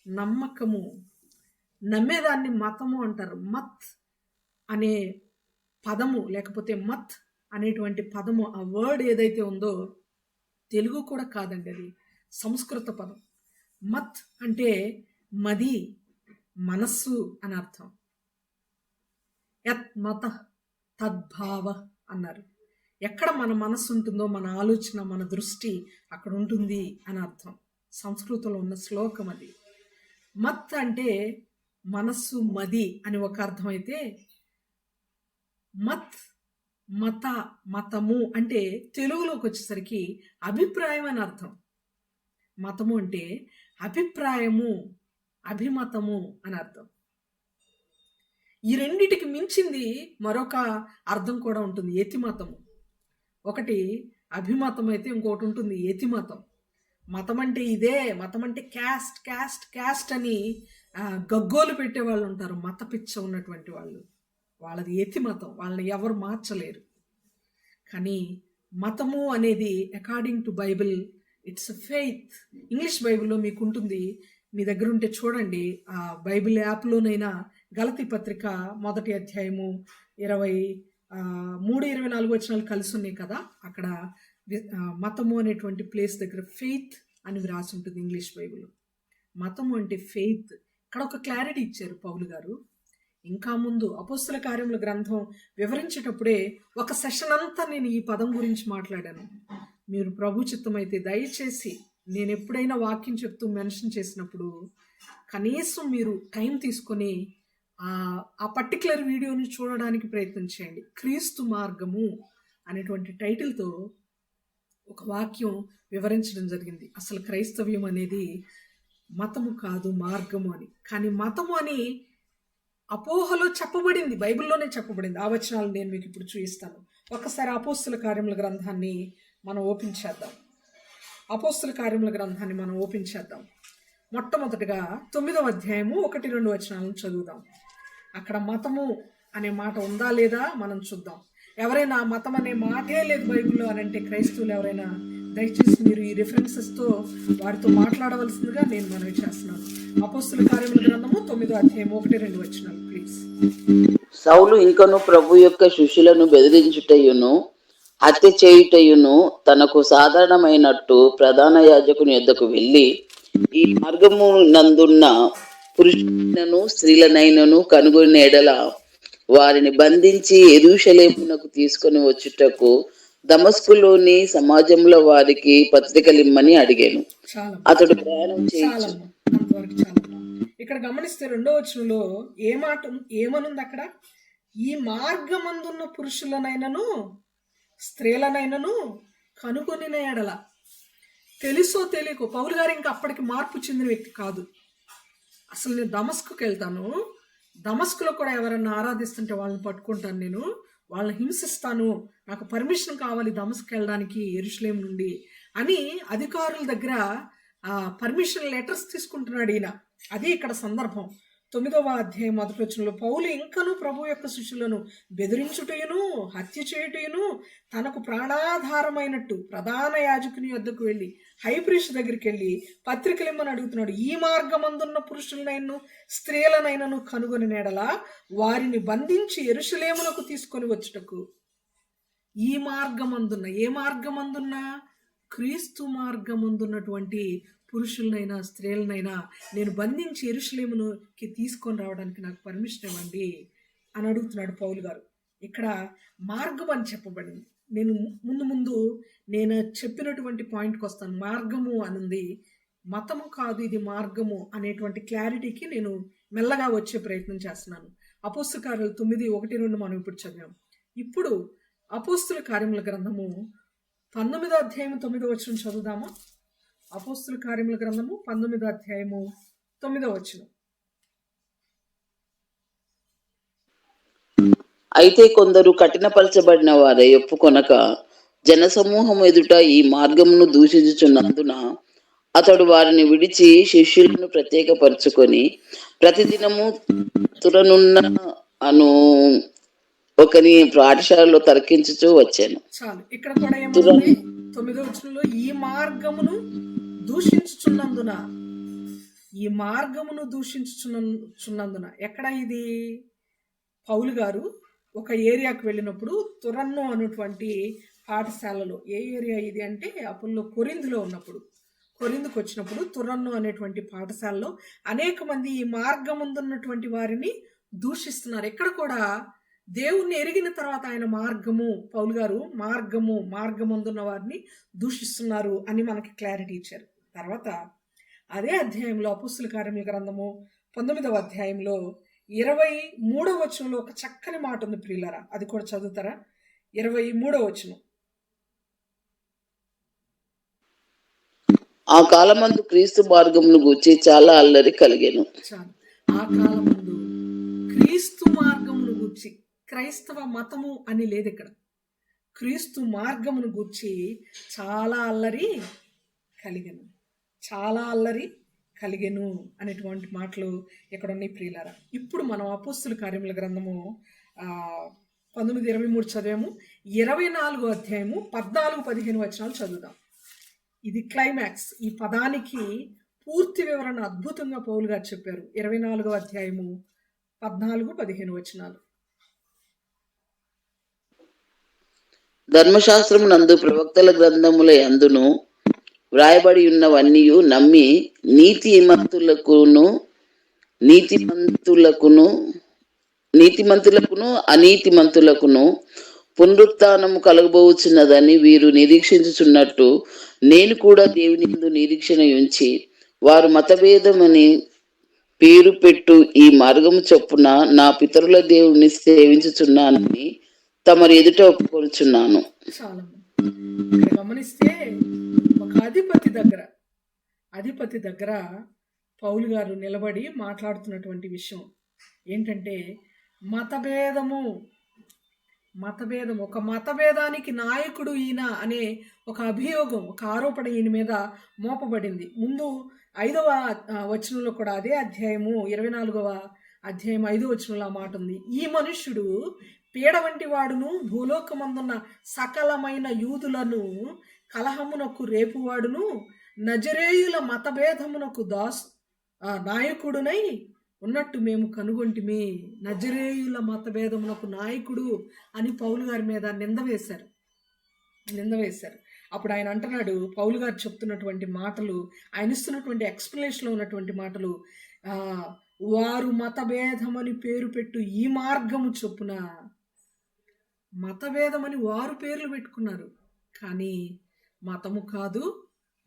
నమ్మకము, నమ్మేదాన్ని మతము అంటారు. మత్ అనే పదము లేకపోతే మత్ అనేటువంటి పదము, ఆ వర్డ్ ఏదైతే ఉందో తెలుగు కూడా కాదండి, అది సంస్కృత పదం. మత్ అంటే మది, మనస్సు అని అర్థం. యత్ మత తద్భావ అన్నారు. ఎక్కడ మన మనస్సు ఉంటుందో, మన ఆలోచన, మన దృష్టి అక్కడ ఉంటుంది అని అర్థం. సంస్కృతంలో ఉన్న శ్లోకం అది. మత్ అంటే మనస్సు, మది అని ఒక అర్థం అయితే, మతము అంటే తెలుగులోకి వచ్చేసరికి అభిప్రాయం అని అర్థం. మతము అంటే అభిప్రాయము, అభిమతము అని అర్థం. ఈ రెండిటికి మించింది మరొక అర్థం కూడా ఉంటుంది, యతిమతము. ఒకటి అభిమతం అయితే ఇంకోటి ఉంటుంది యతిమతం. మతం అంటే ఇదే, మతం అంటే క్యాస్ట్ అని గగ్గోలు పెట్టే వాళ్ళు ఉంటారు, మత పిచ్చ ఉన్నటువంటి వాళ్ళు. వాళ్ళది యతిమతం, వాళ్ళని ఎవరు మార్చలేరు. కానీ మతము అనేది according to Bible it's a faith. English బైబిల్లో మీకు ఉంటుంది, మీ దగ్గర ఉంటే చూడండి. ఆ బైబిల్ యాప్లోనైనా గలతీ పత్రిక 1వ అధ్యాయము 23-24 వచనాలు కలిసి ఉన్నాయి కదా, అక్కడ మతము అనేటువంటి ప్లేస్ దగ్గర ఫెయిత్ అని వ్రాసి ఉంటుంది ఇంగ్లీష్ బైబిల్లో. మతము అంటే ఫెయిత్. ఇక్కడ ఒక క్లారిటీ ఇచ్చారు పౌలు గారు. ఇంకా ముందు అపోస్తల కార్యముల గ్రంథం వివరించేటప్పుడే ఒక సెషన్ అంతా నేను ఈ పదం గురించి మాట్లాడాను. మీరు ప్రభు చిత్తమైతే దయచేసి నేను ఎప్పుడైనా వాక్యం చెప్తూ మెన్షన్ చేసినప్పుడు కనీసం మీరు టైం తీసుకొని ఆ పర్టికులర్ వీడియోని చూడడానికి ప్రయత్నం చేయండి. క్రీస్తు మార్గము అనేటువంటి టైటిల్తో ఒక వాక్యం వివరించడం జరిగింది. అసలు క్రైస్తవ్యం అనేది మతము కాదు, మార్గము అని. కానీ మతము అని అపోహలో చెప్పబడింది, బైబిల్లోనే చెప్పబడింది. ఆ వచనాలు నేను మీకు ఇప్పుడు చూపిస్తాను. ఒక్కసారి అపోస్తుల కార్యముల గ్రంథాన్ని మనం ఓపెన్ చేద్దాం. అపోస్తుల కార్యముల గ్రంథాన్ని మనం ఓపెన్ చేద్దాం. మొట్టమొదటిగా 9వ అధ్యాయము 1-2 వచనాలను చదువుదాం. అక్కడ మతము అనే మాట ఉందా లేదా మనం చూద్దాం. ఎవరైనా మతం అనే మాటే లేదు బైబిల్లో అని అంటే క్రైస్తవులు ఎవరైనా దయచేసి మీరు ఈ రిఫరెన్సెస్తో వారితో మాట్లాడవలసిందిగా నేను మనవి చేస్తున్నాను. అపోస్తుల కార్యముల గ్రంథము 9వ అధ్యాయం 1-2 వచనాలు ప్లీజ్. సౌలు ఇంకను ప్రభు యొక్క శిష్యులను బెదిరించుటయును హత్య చేయుటయును తనకు సాధారణమైనట్టు ప్రధాన యాజకుని యొద్దకు వెళ్ళి, ఈ మార్గము నందున్న పురుషులైనను స్త్రీలనైనను కనుగొని ఎడల వారిని బంధించి యెరూషలేమునకు తీసుకొని వచ్చుటకు దమస్కులోని సమాజంలో వారికి పత్రికలిమ్మని అడిగాను. అతడు ప్రయాణం చేయొచ్చు. ఇక్కడ గమనిస్తే 2వ వచనంలో ఏమనుంది అక్కడ? ఈ మార్గమందున్న పురుషులనైనను స్త్రీలనైనను కనుగొని ఎడల. తెలుసో తెలియకో పౌలు గారు ఇంకా అప్పటికి మార్పు చెందిన వ్యక్తి కాదు. అసలు నేను దమస్కుకి వెళ్తాను, దమస్కులో కూడా ఎవరన్నా ఆరాధిస్తుంటే వాళ్ళని పట్టుకుంటాను, నేను వాళ్ళని హింసిస్తాను, నాకు పర్మిషన్ కావాలి దమస్కు వెళ్ళడానికి యెరూషలేము నుండి అని అధికారుల దగ్గర పర్మిషన్ లెటర్స్ తీసుకుంటున్నాడు ఈయన. అది ఇక్కడ సందర్భం. 9వ అధ్యాయం 1వ వచనంలో పౌలు ఇంకను ప్రభు యొక్క శిష్యులను బెదిరించుటయును హత్య చేయుటయును తనకు ప్రాణాధారమైనట్టు ప్రధాన యాజకుని వద్దకు వెళ్ళి హైప్రీస్ట్ దగ్గరికి వెళ్ళి పత్రికలిమ్మని అడుగుతున్నాడు. ఈ మార్గమందున్న పురుషులనైనను స్త్రీలనైనను కనుగొని నెడలా వారిని బంధించి యెరూషలేమునకు తీసుకొని వచ్చుటకు. ఈ మార్గమందున్న, ఏ మార్గమందున్న? క్రీస్తు మార్గమందున్నటువంటి పురుషులనైనా స్త్రీలనైనా నేను బంధించి యెరూషలేముకి తీసుకొని రావడానికి నాకు పర్మిషన్ ఇవ్వండి అని అడుగుతున్నాడు పౌలు గారు. ఇక్కడ మార్గం అని చెప్పబడింది. నేను ముందు నేను చెప్పినటువంటి పాయింట్కి వస్తాను. మార్గము అనుంది, మతము కాదు ఇది మార్గము అనేటువంటి క్లారిటీకి నేను మెల్లగా వచ్చే ప్రయత్నం చేస్తున్నాను. అపోస్తుల కార్యాలు 9:1-2 మనం ఇప్పుడు చదివాం. ఇప్పుడు అపోస్తుల కార్యముల గ్రంథము 19వ అధ్యాయము 9వ వచనం చదువుదామా? అపోస్తుల కార్యముల గ్రంథము 19వ అధ్యాయము 9వ వచనం. అయితే కొందరు కఠినపరచబడిన వారే ఒప్పుకొనక జనసమూహం ఎదుట ఈ మార్గమును దూషించుచున్నందున అతడు వారిని విడిచి శిష్యులను ప్రత్యేకపరచుకొని ప్రతిదినము తురనున్న అను ఒకని పాఠశాలలో తర్కించుచూ వచ్చాను. చాలు. ఇక్కడ కూడా ఏమంటుంది? 9వ వచనంలో ఈ మార్గమును దూషించుచున్నందున, ఈ మార్గమును దూషించుచున్నందున. ఎక్కడ ఇది? పౌలు గారు ఒక ఏరియాకు వెళ్ళినప్పుడు తురన్ను అనేటువంటి పాఠశాలలో, ఏ ఏరియా ఇది అంటే అప్పుడు కొరింథులో ఉన్నప్పుడు, కొరింథుకు వచ్చినప్పుడు తురన్ను అనేటువంటి పాఠశాలలో అనేక మంది ఈ మార్గముందున్నటువంటి వారిని దూషిస్తున్నారు. ఎక్కడ కూడా దేవుణ్ణి ఎరిగిన తర్వాత ఆయన మార్గము, పౌలు గారు మార్గముందున్న వారిని దూషిస్తున్నారు అని మనకి క్లారిటీ ఇచ్చారు. తర్వాత అదే అధ్యాయంలో అపోస్తుల కార్యముల గ్రంథము 19వ అధ్యాయంలో 23వ వచనంలో ఒక చక్కని మాట ఉంది ప్రియులారా, అది కూడా చదువుతారా? 23వ వచనం. ఆ కాలమందు క్రీస్తు మార్గమును గూర్చి చాలా అల్లరి కలిగెను. చాలు. ఆ కాలమందు క్రీస్తు మార్గమును గూర్చి, క్రైస్తవ మతము అని లేదు ఇక్కడ, క్రీస్తు మార్గమును గూర్చి చాలా అల్లరి కలిగెను, చాలా అల్లరి కలిగెను అనేటువంటి మాటలు ఇక్కడ ఉన్నాయి ప్రియులారా. ఇప్పుడు మనం అపోస్తుల కార్యముల గ్రంథము 19:23 చదివాము. 24వ అధ్యాయము 14-15 వచనాలు చదువుదాం. ఇది క్లైమాక్స్. ఈ పదానికి పూర్తి వివరణ అద్భుతంగా పౌలు గారు చెప్పారు. 24వ అధ్యాయము 14-15 వచనాలు. ధర్మశాస్త్రము నందు ప్రవక్తల గ్రంథముల యందును వ్రాయబడి ఉన్నవన్నీ నమ్మి నీతిమంతులకును అనీతిమంతులకును పునరుత్థానము కలగబోచున్నదని వీరు నిరీక్షించుచున్నట్టు నేను కూడా దేవుని యందు నిరీక్షణ ఉంచి వారు మతభేదమని పేరు పెట్టు ఈ మార్గము చొప్పున నా పితరుల దేవుణ్ణి సేవించుచున్నానని తమరి ఎదుట ఒప్పుకొనుచున్నాను. గమనిస్తే ఒక అధిపతి దగ్గర పౌలు గారు నిలబడి మాట్లాడుతున్నటువంటి విషయం. ఏంటంటే మతభేదము. ఒక మతభేదానికి నాయకుడు ఈయన అనే ఒక అభియోగం, ఒక ఆరోపణ ఈయన మీద మోపబడింది. ముందు 5వ వచనంలో కూడా అదే అధ్యాయము 24వ అధ్యాయం 5వ వచనంలో మాట ఉంది. ఈ మనుష్యుడు పీడ వంటి వాడును, భూలోకమందున్న సకలమైన యూదులను కలహమునకు రేపువాడును, నజరేయుల మతభేదమునకు నాయకుడునై ఉన్నట్టు మేము కనుగొంటిమి. నజరేయుల మతభేదమునకు నాయకుడు అని పౌలు గారి మీద నింద వేశారు. అప్పుడు ఆయన అంటున్నాడు, పౌలు గారు చెప్తున్నటువంటి మాటలు, ఆయన ఇస్తున్నటువంటి ఎక్స్ప్లెనేషన్లో ఉన్నటువంటి మాటలు, వారు మతభేదమని పేరు పెట్టు ఈ మార్గము చొప్పున. మతభేదమని వారు పేర్లు పెట్టుకున్నారు, కానీ మతము కాదు,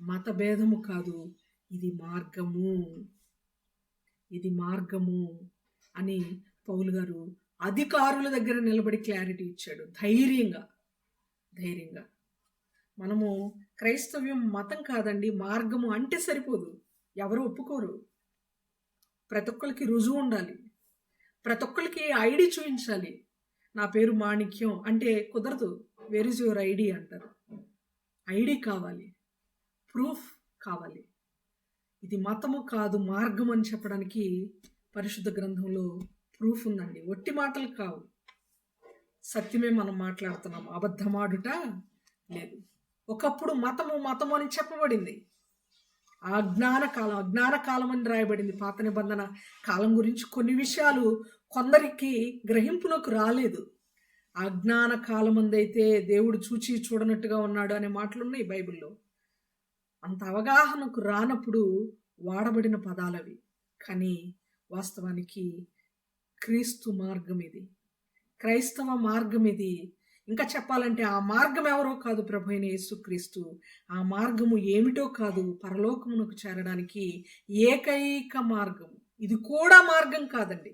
మతభేదము కాదు, ఇది మార్గము అని పౌలు గారు అధికారుల దగ్గర నిలబడి క్లారిటీ ఇచ్చాడు. ధైర్యంగా మనము క్రైస్తవ్యం మతం కాదండి, మార్గము అంటే సరిపోదు. ఎవరు ఒప్పుకోరు. ప్రతి ఒక్కరికి రుజువు ఉండాలి, ప్రతి ఒక్కరికి ఐడి చూపించాలి. నా పేరు మాణిక్యం అంటే కుదరదు. వేర్ ఇస్ యువర్ ఐడి అంటారు. ఐడి కావాలి, ప్రూఫ్ కావాలి. ఇది మతము కాదు, మార్గం అని చెప్పడానికి పరిశుద్ధ గ్రంథంలో ప్రూఫ్ ఉందండి. ఒట్టి మాటలు కావు, సత్యమే మనం మాట్లాడుతున్నాం, అబద్ధమాడుట లేదు. ఒకప్పుడు మతము అని చెప్పబడింది. అజ్ఞాన కాలం అని రాయబడింది. పాత నిబంధన కాలం గురించి కొన్ని విషయాలు కొందరికి గ్రహింపునకు రాలేదు. అజ్ఞాన కాలం అందైతే దేవుడు చూచి చూడనట్టుగా ఉన్నాడు అనే మాటలు ఉన్నాయి బైబిల్లో. అంత అవగాహనకు రానప్పుడు వాడబడిన పదాలవి. కానీ వాస్తవానికి క్రీస్తు మార్గం ఇది, క్రైస్తవ మార్గం ఇది. ఇంకా చెప్పాలంటే ఆ మార్గం ఎవరో కాదు, ప్రభు అయిన యేసుక్రీస్తు. ఆ మార్గము ఏమిటో కాదు, పరలోకమునకు చేరడానికి ఏకైక మార్గము. ఇది కూడా మార్గం కాదండి.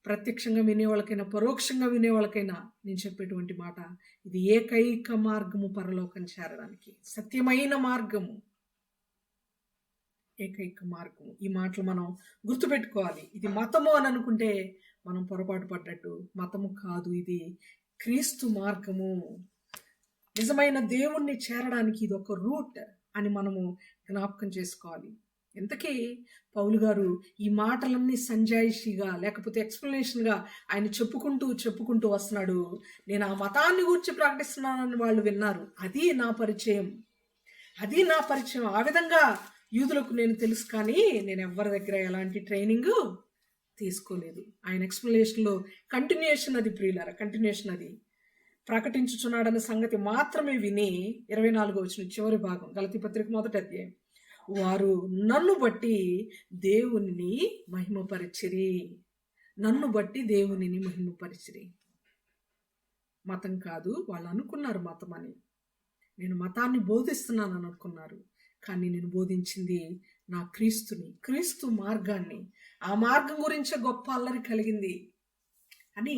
ప్రత్యక్షంగా వినేవాళ్ళకైనా పరోక్షంగా వినేవాళ్ళకైనా నేను చెప్పేటువంటి మాట, ఇది ఏకైక మార్గము పరలోకం చేరడానికి, సత్యమైన మార్గము, ఏకైక మార్గము. ఈ మాటలు మనం గుర్తుపెట్టుకోవాలి. ఇది మతము అని అనుకుంటే మనం పొరపాటు పడ్డట్టు. మతము కాదు, ఇది క్రీస్తు మార్గము. నిజమైన దేవుణ్ణి చేరడానికి ఇది ఒక రూట్ అని మనము జ్ఞాపకం చేసుకోవాలి. ఇంతకీ పౌలు గారు ఈ మాటలన్నీ సంజాయిషిగా లేకపోతే ఎక్స్ప్లెనేషన్గా ఆయన చెప్పుకుంటూ వస్తున్నాడు. నేను ఆ మతాన్ని గురించి ప్రకటిస్తున్నానని వాళ్ళు విన్నారు. అది నా పరిచయం. ఆ విధంగా యూదులకు నేను తెలుసు, కానీ నేను ఎవరి దగ్గర ఎలాంటి ట్రైనింగ్ తీసుకోలేదు. ఆయన ఎక్స్ప్లెనేషన్లో కంటిన్యూషన్ అది, ప్రియులారా, కంటిన్యూషన్ అది. ప్రకటించుచున్నాడన్న సంగతి మాత్రమే విని 24వ వచనం చివరి భాగం, గలతీ పత్రిక 1వ అధ్యాయం, వారు నన్ను బట్టి దేవునిని మహిమపరిచిరి. మతం కాదు, వాళ్ళు అనుకున్నారు మతం అని. నేను మతాన్ని బోధిస్తున్నాను అనుకున్నారు, కానీ నేను బోధించింది నా క్రీస్తు మార్గాన్ని. ఆ మార్గం గురించే గొప్ప అల్లరి కలిగింది అని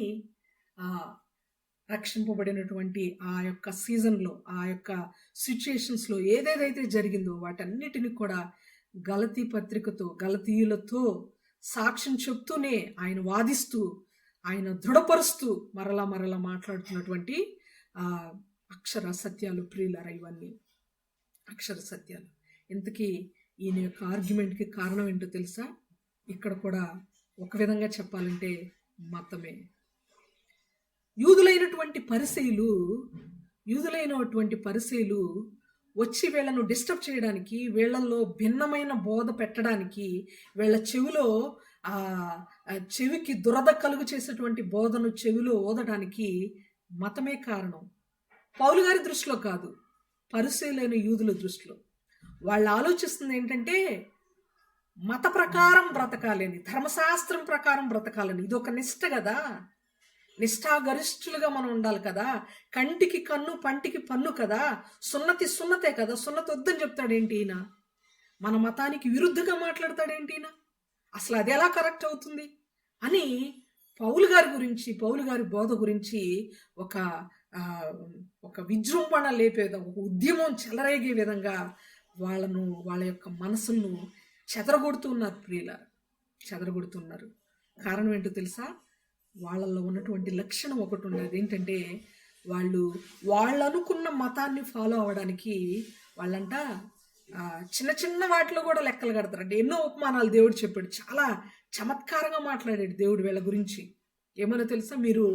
రక్షింపబడినటువంటి ఆ యొక్క సీజన్లో, ఆ యొక్క సిచ్యుయేషన్స్లో ఏదేదైతే జరిగిందో వాటన్నిటిని కూడా గలతీ పత్రికతో, గలతీయులతో సాక్ష్యం చెప్తూనే ఆయన వాదిస్తూ, ఆయన దృఢపరుస్తూ మరలా మాట్లాడుతున్నటువంటి అక్షర సత్యాలు, ప్రియులారా, ఇవన్నీ అక్షర సత్యాలు. ఇంతకీ ఈయన యొక్క ఆర్గ్యుమెంట్కి కారణం ఏంటో తెలుసా? ఇక్కడ కూడా ఒక విధంగా చెప్పాలంటే మతమే. యూదులైనటువంటి పరిసయ్యులు వచ్చి వీళ్ళను డిస్టర్బ్ చేయడానికి, వీళ్ళల్లో భిన్నమైన బోధ పెట్టడానికి, వీళ్ళ చెవికి దురద కలుగు చేసేటువంటి బోధను చెవిలో ఓదడానికి మతమే కారణం. పౌలు గారి దృష్టిలో కాదు, పరిసయ్యులైన యూదుల దృష్టిలో. వాళ్ళు ఆలోచిస్తుంది ఏంటంటే మత ప్రకారం బ్రతకాలని, ధర్మశాస్త్రం ప్రకారం బ్రతకాలని. ఇది ఒక నిష్ట కదా, నిష్ఠాగరిష్ఠులుగా మనం ఉండాలి కదా. కంటికి కన్ను, పంటికి పన్ను కదా. సున్నతే కదా. సున్నతి వద్దని చెప్తాడేంటి ఈయన? మన మతానికి విరుద్ధంగా మాట్లాడతాడేంటి ఈయన? అసలు అది ఎలా కరెక్ట్ అవుతుంది అని పౌలు గారి బోధ గురించి ఒక విజృంభణ లేపే విధంగా, ఒక ఉద్యమం చెలరేగే విధంగా వాళ్ళ యొక్క మనసులను చెదరగొడుతున్నారు, ప్రియులారా, చెదరగొడుతున్నారు. కారణం ఏంటో తెలుసా? వాళ్ళల్లో ఉన్నటువంటి లక్షణం ఒకటి ఉండేది. ఏంటంటే వాళ్ళు అనుకున్న మతాన్ని ఫాలో అవ్వడానికి వాళ్ళంట చిన్న చిన్న వాటిలో కూడా లెక్కలు కడతారంటే. ఎన్నో ఉపమానాలు దేవుడు చెప్పాడు, చాలా చమత్కారంగా మాట్లాడాడు దేవుడు వీళ్ళ గురించి. ఏమన్నా తెలుసా? మీరు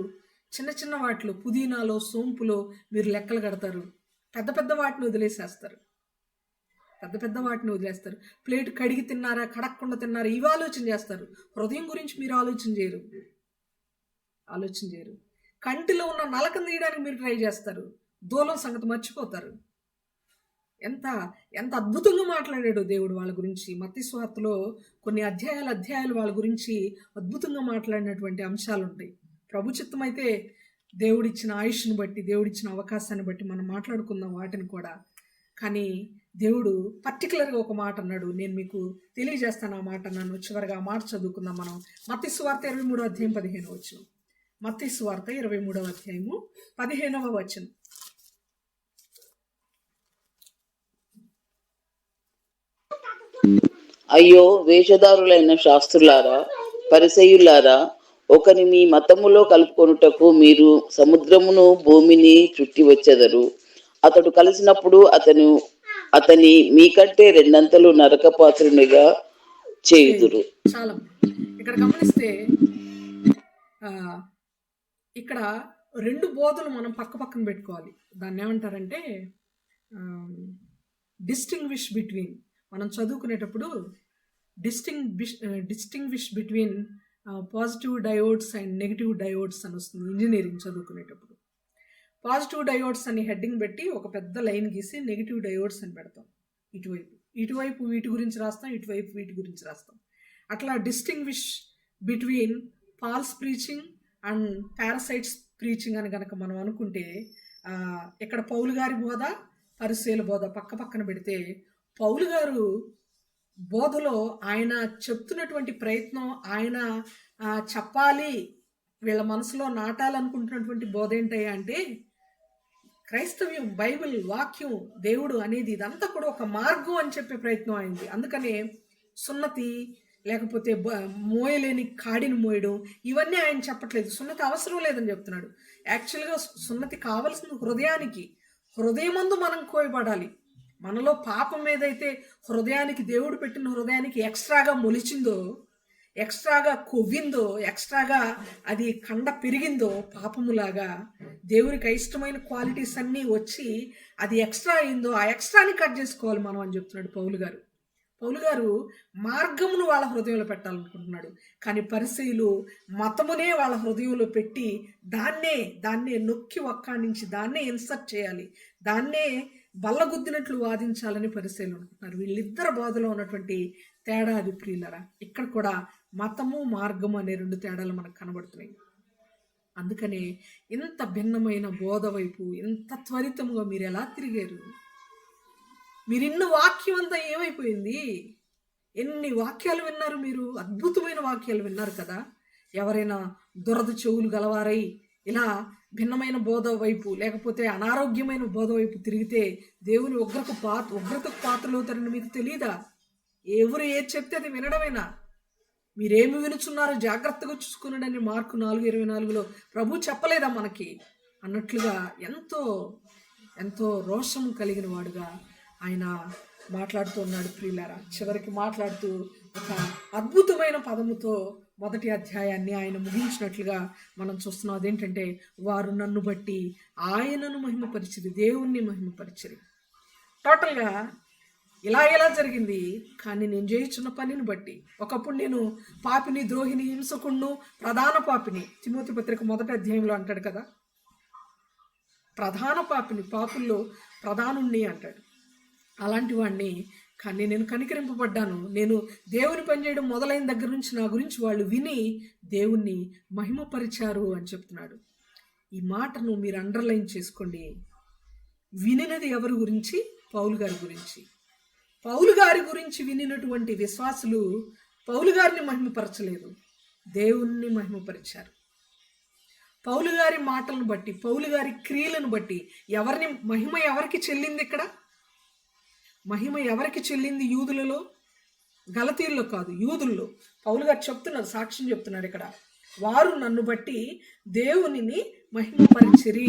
చిన్న చిన్న వాటిలో, పుదీనాలో, సోంపులో మీరు లెక్కలు కడతారు, పెద్ద పెద్ద వాటిని వదిలేసేస్తారు. ప్లేట్ కడిగి తిన్నారా, కడగకుండా తిన్నారా, ఇవి ఆలోచన చేస్తారు. హృదయం గురించి మీరు ఆలోచన చేయరు. కంటిలో ఉన్న నలకను తీయడానికి మీరు ట్రై చేస్తారు, దూలం సంగతి మర్చిపోతారు. ఎంత అద్భుతంగా మాట్లాడాడు దేవుడు వాళ్ళ గురించి. మత్తయి సువార్తలో కొన్ని అధ్యాయాలు వాళ్ళ గురించి అద్భుతంగా మాట్లాడినటువంటి అంశాలు ఉంటాయి. ప్రభు చిత్తం అయితే దేవుడిచ్చిన ఆయుష్ను బట్టి, దేవుడిచ్చిన అవకాశాన్ని బట్టి మనం మాట్లాడుకుందాం వాటిని కూడా. కానీ దేవుడు పర్టికులర్గా ఒక మాట అన్నాడు, నేను మీకు తెలియజేస్తాను ఆ మాట అన్నాను. చివరిగా ఆ మాట చదువుకుందాం మనం. మత్తయి సువార్త 23వ అధ్యాయం 15వ వచనం. మత్తయి సువార్త 23వ అధ్యాయము 15వ వచనం. అయ్యో వేషధారులైన శాస్త్రులారా, పరిసయ్యులారా, ఒకని మీ మతములో కలుపుకొనుటకు మీరు సముద్రమును భూమిని చుట్టి వచ్చెదరు. అతడు కలిసినప్పుడు అతని మీకంటే రెండంతలు నరకపాత్రునిగా చేయుదురు. చాలా ఇక్కడ గమనిస్తే ఇక్కడ రెండు బోధలు మనం పక్కన పెట్టుకోవాలి. దాన్ని ఏమంటారంటే డిస్టింగ్విష్ బిట్వీన్. మనం చదువుకునేటప్పుడు distinguish between positive diodes and negative diodes అని వస్తుంది ఇంజనీరింగ్ చదువుకునేటప్పుడు. పాజిటివ్ డయోడ్స్ అని హెడ్డింగ్ పెట్టి ఒక పెద్ద లైన్ గీసి నెగిటివ్ డయోడ్స్ అని పెడతాం. ఇటువైపు వీటి గురించి రాస్తాం, ఇటువైపు వీటి గురించి రాస్తాం. అట్లా distinguish between false preaching and parasites preaching అని కనుక మనం అనుకుంటే, ఇక్కడ పౌలు గారి బోధ, పరిసయ్యుల బోధ పక్కన పెడితే, పౌలు గారు బోధలో ఆయన చెప్తున్నటువంటి ప్రయత్నం, ఆయన చెప్పాలి, వీళ్ళ మనసులో నాటాలనుకుంటున్నటువంటి బోధ ఏంటయ్యా అంటే, క్రైస్తవ్యం, బైబిల్, వాక్యం, దేవుడు అనేది ఇదంతా కూడా ఒక మార్గం అని చెప్పే ప్రయత్నం అయింది. అందుకనే సున్నతి లేకపోతే మోయలేని కాడిని మోయడం ఇవన్నీ ఆయన చెప్పట్లేదు. సున్నతి అవసరం లేదని చెప్తున్నాడు. యాక్చువల్గా సున్నతి కావలసిన హృదయమందు మనం కోయబడాలి. మనలో పాపం ఏదైతే హృదయానికి, దేవుడు పెట్టిన హృదయానికి ఎక్స్ట్రాగా మొలిచిందో, ఎక్స్ట్రాగా కొవ్విందో, ఎక్స్ట్రాగా అది కండ పెరిగిందో పాపములాగా, దేవునికి ఇష్టమైన క్వాలిటీస్ అన్నీ వచ్చి అది ఎక్స్ట్రా అయిందో, ఆ ఎక్స్ట్రాని కట్ చేసుకోవాలి మనం అని చెప్తున్నాడు పౌలు గారు మార్గమును వాళ్ళ హృదయంలో పెట్టాలనుకుంటున్నాడు. కానీ పరిసయ్యులు మతమునే వాళ్ళ హృదయంలో పెట్టి దాన్నే నొక్కి ఒక్కానించి దాన్నే ఇన్సర్ట్ చేయాలి, దాన్నే బల్లగుద్దినట్లు వాదించాలని పరిసయ్యులు అనుకుంటున్నారు. వీళ్ళిద్దరు బోధలో ఉన్నటువంటి తేడా అది ప్రియులరా. ఇక్కడ కూడా మతము, మార్గము అనే రెండు తేడాలు మనకు కనబడుతున్నాయి. అందుకనే ఇంత భిన్నమైన బోధ వైపు ఇంత త్వరితంగా మీరు ఎలా తిరిగారు? మీరు ఇన్న వాక్యం అంతా ఏమైపోయింది? ఎన్ని వాక్యాలు విన్నారు మీరు? అద్భుతమైన వాక్యాలు విన్నారు కదా. ఎవరైనా దురద చెవులు గలవారై ఇలా భిన్నమైన బోధ వైపు, లేకపోతే అనారోగ్యమైన బోధ వైపు తిరిగితే దేవుని ఉగ్రతకు పాత్రలు అవుతారని మీకు తెలియదా? ఎవరు ఏది చెప్తే అది వినడమేనా? మీరేమి వినుచున్నారో జాగ్రత్తగా చూసుకున్నాడని మార్కు 4:24లో ప్రభు చెప్పలేదా మనకి అన్నట్లుగా ఎంతో రోషం కలిగిన వాడుగా ఆయన మాట్లాడుతూ ఉన్నాడు ప్రియులారా. చివరికి మాట్లాడుతూ ఒక అద్భుతమైన పదముతో మొదటి అధ్యాయాన్ని ఆయన ముగించినట్లుగా మనం చూస్తున్నాం. అదేంటంటే, వారు నన్ను బట్టి ఆయనను మహిమపరిచిరి, దేవుణ్ణి మహిమపరిచిరి. టోటల్గా ఇలా జరిగింది. కానీ నేను చేయుచున్న పనిని బట్టి, ఒకప్పుడు నేను పాపిని, ద్రోహిని, హింసకుణ్ణు, ప్రధాన పాపిని, తిమోతి పత్రిక 1వ అధ్యాయంలో అంటాడు కదా, ప్రధాన పాపిని, పాపుల్లో ప్రధానుణ్ణి అంటాడు. అలాంటి వాడిని, కానీ నేను కనికరింపబడ్డాను. నేను దేవుని పనిచేయడం మొదలైన దగ్గర నుంచి నా గురించి వాళ్ళు విని దేవుణ్ణి మహిమపరిచారు అని చెప్తున్నాడు. ఈ మాటను మీరు అండర్లైన్ చేసుకోండి. వినినది ఎవరి గురించి? పౌలు గారి గురించి. పౌలు గారి గురించి వినినటువంటి విశ్వాసులు పౌలు గారిని మహిమపరచలేదు, దేవుణ్ణి మహిమపరిచారు. పౌలు గారి మాటలను బట్టి, పౌలు గారి క్రియలను బట్టి మహిమ ఎవరికి చెల్లింది? ఇక్కడ మహిమ ఎవరికి చెల్లింది? యూదులలో గలతీల్లో కాదు, యూదుల్లో. పౌలు గారు చెప్తున్నారు, సాక్ష్యం చెప్తున్నారు ఇక్కడ. వారు నన్ను బట్టి దేవునిని మహిమపరిచిరి.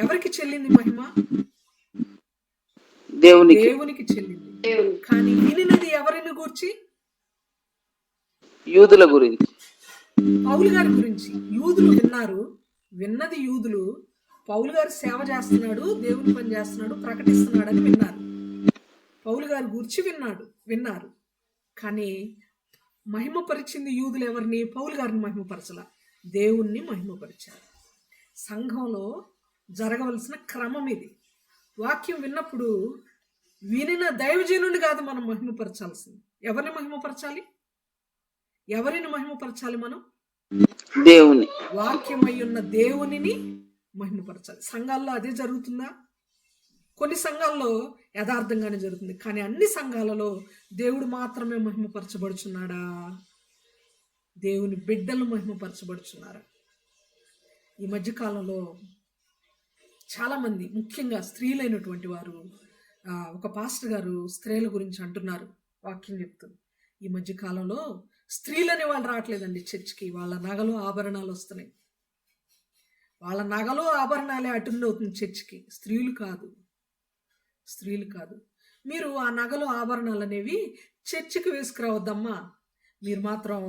ఎవరికి చెల్లింది మహిమ? దేవునికి చెల్లింది. కానీ వినినది ఎవరిని గూర్చి? యూదుల గురించి, పౌలు గారి గురించి. యూదులు విన్నారు, విన్నది యూదులు. పౌలు గారు సేవ చేస్తున్నాడు, దేవుని పని చేస్తున్నాడు, ప్రకటిస్తున్నాడు అని విన్నారు. పౌలు గారి గురించి విన్నారు. కానీ మహిమపరిచింది యూదులు ఎవరిని? పౌలు గారిని మహిమపరచల, దేవుణ్ణి మహిమపరిచారు. సంఘంలో జరగవలసిన క్రమం ఇది. వాక్యం విన్నప్పుడు వినిన దైవజనుని కాదు మనం మహిమపరచాల్సింది. ఎవరిని మహిమపరచాలి? మనం దేవుని, వాక్యమై ఉన్న దేవునిని మహిమపరచాలి. సంఘాల్లో అదే జరుగుతుందా? కొన్ని సంఘాల్లో యథార్థంగానే జరుగుతుంది, కానీ అన్ని సంఘాలలో దేవుడు మాత్రమే మహిమపరచబడుచున్నాడా? దేవుని బిడ్డలు మహిమపరచబడుచున్నారా? ఈ మధ్యకాలంలో చాలామంది, ముఖ్యంగా స్త్రీలైనటువంటి వారు, ఒక పాస్టర్ గారు స్త్రీల గురించి అంటున్నారు, వాక్యం చెప్తుంది. ఈ మధ్యకాలంలో స్త్రీలనే వాళ్ళు రావట్లేదండి చర్చికి. వాళ్ళ నగలు ఆభరణాలు వస్తున్నాయి, వాళ్ళ నగలు ఆభరణాలే అటెండ్ అవుతుంది చర్చికి. స్త్రీలు కాదు. మీరు ఆ నగలు ఆభరణాలు అనేవి చర్చికి వేసుకురావద్దమ్మా. మీరు మాత్రం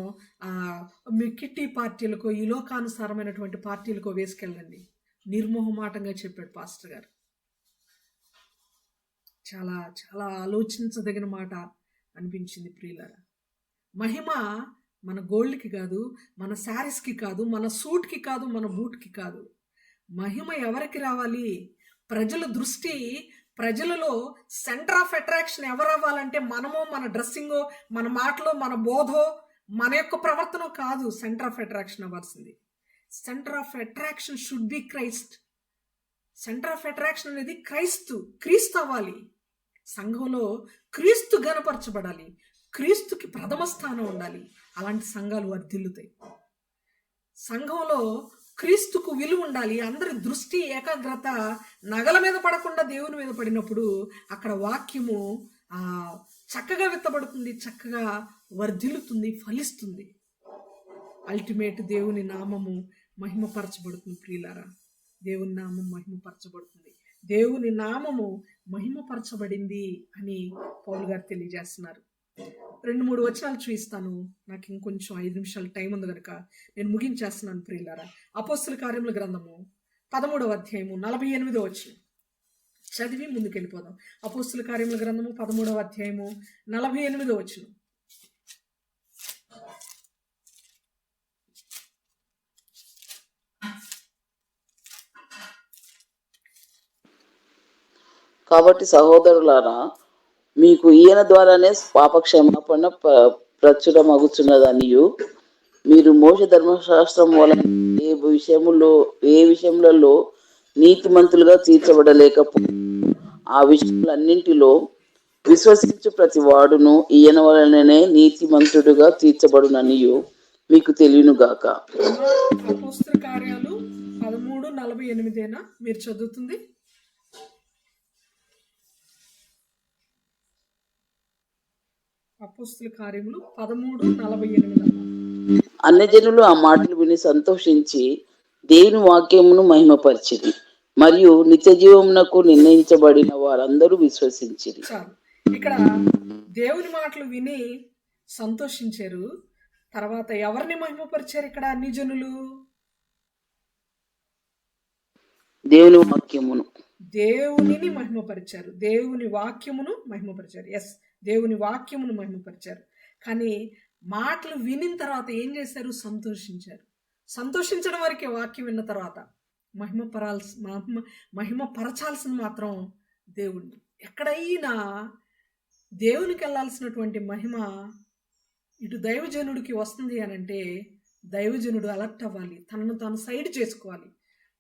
మీ కిట్టి పార్టీలకో, ఈ లోకానుసారమైనటువంటి పార్టీలకో వేసుకెళ్ళండి. నిర్మోహమాటంగా చెప్పాడు పాస్టర్ గారు. చాలా చాలా ఆలోచించదగిన మాట అనిపించింది ప్రియులారా. మహిమ మన గోల్డ్కి కాదు, మన శారీస్కి కాదు, మన సూట్కి కాదు, మన బూట్కి కాదు. మహిమ ఎవరికి రావాలి? ప్రజల దృష్టి, ప్రజలలో సెంటర్ ఆఫ్ అట్రాక్షన్ ఎవరు అవ్వాలంటే మనమో, మన డ్రెస్సింగో, మన మాటలో, మన బోధో, మన యొక్క ప్రవర్తన కాదు సెంటర్ ఆఫ్ అట్రాక్షన్ అవ్వాల్సింది. Centre of attraction should be Christ. Centre of attraction అనేది క్రీస్తు అవ్వాలి. సంఘంలో క్రీస్తు గణపరచబడాలి, క్రీస్తుకి ప్రథమ స్థానం ఉండాలి. అలాంటి సంఘాలు వర్ధిల్లుతాయి. సంఘంలో క్రీస్తుకు విలువ ఉండాలి. అందరి దృష్టి, ఏకాగ్రత నగల మీద పడకుండా దేవుని మీద పడినప్పుడు అక్కడ వాక్యము చక్కగా విత్తబడుతుంది, చక్కగా వర్ధిల్లుతుంది, ఫలిస్తుంది. అల్టిమేట్ దేవుని నామము మహిమపరచబడుతుంది ప్రియులారా. దేవుని నామం మహిమపరచబడుతుంది. దేవుని నామము మహిమపరచబడింది అని పౌలు గారు తెలియజేస్తున్నారు. 2-3 వచనాలు చూపిస్తాను, నాకు ఇంకొంచెం 5 నిమిషాలు టైం ఉంది కనుక నేను ముగించేస్తున్నాను ప్రియులారా. అపోస్తుల కార్యముల గ్రంథము 13వ అధ్యాయము 48వ వచనం చదివి ముందుకెళ్ళిపోదాం. అపోస్తుల కార్యముల గ్రంథము 13వ అధ్యాయము 48వ వచనం. కాబట్టి సహోదరులారా, మీకు ఈయన ద్వారానే పాపక్షమాపణ ప్రచురమగుచున్నదనియు, మీరు మోషే ధర్మశాస్త్రం వలన ఏ విషయములలో నీతిమంతులుగా తీర్చబడలేకపో, ఆ విషయాలన్నింటిలో విశ్వసించు ప్రతి వాడును ఈయన వలననే నీతిమంతుడుగా తీర్చబడుననియు మీకు తెలియనుగాక. అపోస్తుల కార్యాలు 13:48 మీరు చదువుతుంది. అపోస్తుల కార్యములు 13:48. అన్యజనులు ఆ మాటలు విని సంతోషించి దేవుని వాక్యమును మహిమపరిచిరి, మరియు నిత్య జీవమునకు నిర్ణయించబడిన వారందరూ విశ్వసించిరి. చాలు, ఇక్కడ దేవుని మాటలు విని సంతోషించారు. తర్వాత ఎవరిని మహిమపరిచారు? ఇక్కడ అన్ని జనులు దేవుని వాక్యమును, దేవునిని మహిమపరిచారు, దేవుని వాక్యమును మహిమపరిచారు. ఎస్, దేవుని వాక్యమును మహిమపరిచారు. కానీ మాటలు వినిన తర్వాత ఏం చేశారు? సంతోషించారు. సంతోషించడం వరకే. వాక్యం విన్న తర్వాత మహిమపరచాల్సిన మాత్రం దేవుణ్ణి. ఎక్కడైనా దేవునికి వెళ్ళాల్సినటువంటి మహిమ ఇటు దైవజనుడికి వస్తుంది అనంటే దైవజనుడు అలర్ట్ అవ్వాలి, తనను తాను సైడ్ చేసుకోవాలి.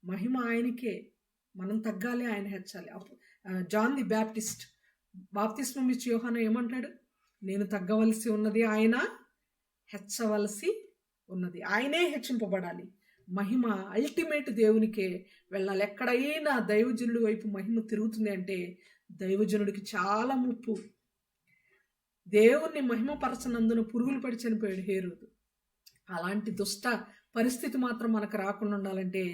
మహిమ ఆయనకే, మనం తగ్గాలి, ఆయన హెచ్చాలి. జాన్ ది బ్యాప్టిస్ట్ బాప్తిస్మం ఇచ్చి యోహాను ఏమంటాడు? నేను తగ్గవలసి ఉన్నది, ఆయన హెచ్చవలసి ఉన్నది. ఆయనే హెచ్చింపబడాలి. మహిమ అల్టిమేట్ దేవునికే వెళ్ళాలి. ఎక్కడైనా దైవజనుడి వైపు మహిమ తిరుగుతుంది అంటే దైవజనుడికి చాలా ముప్పు. దేవుణ్ణి మహిమపరచనందున పురుగులు పడి చనిపోయాడు హేరోదు. అలాంటి దుష్ట పరిస్థితి మాత్రం మనకు రాకుండా ఉండాలంటే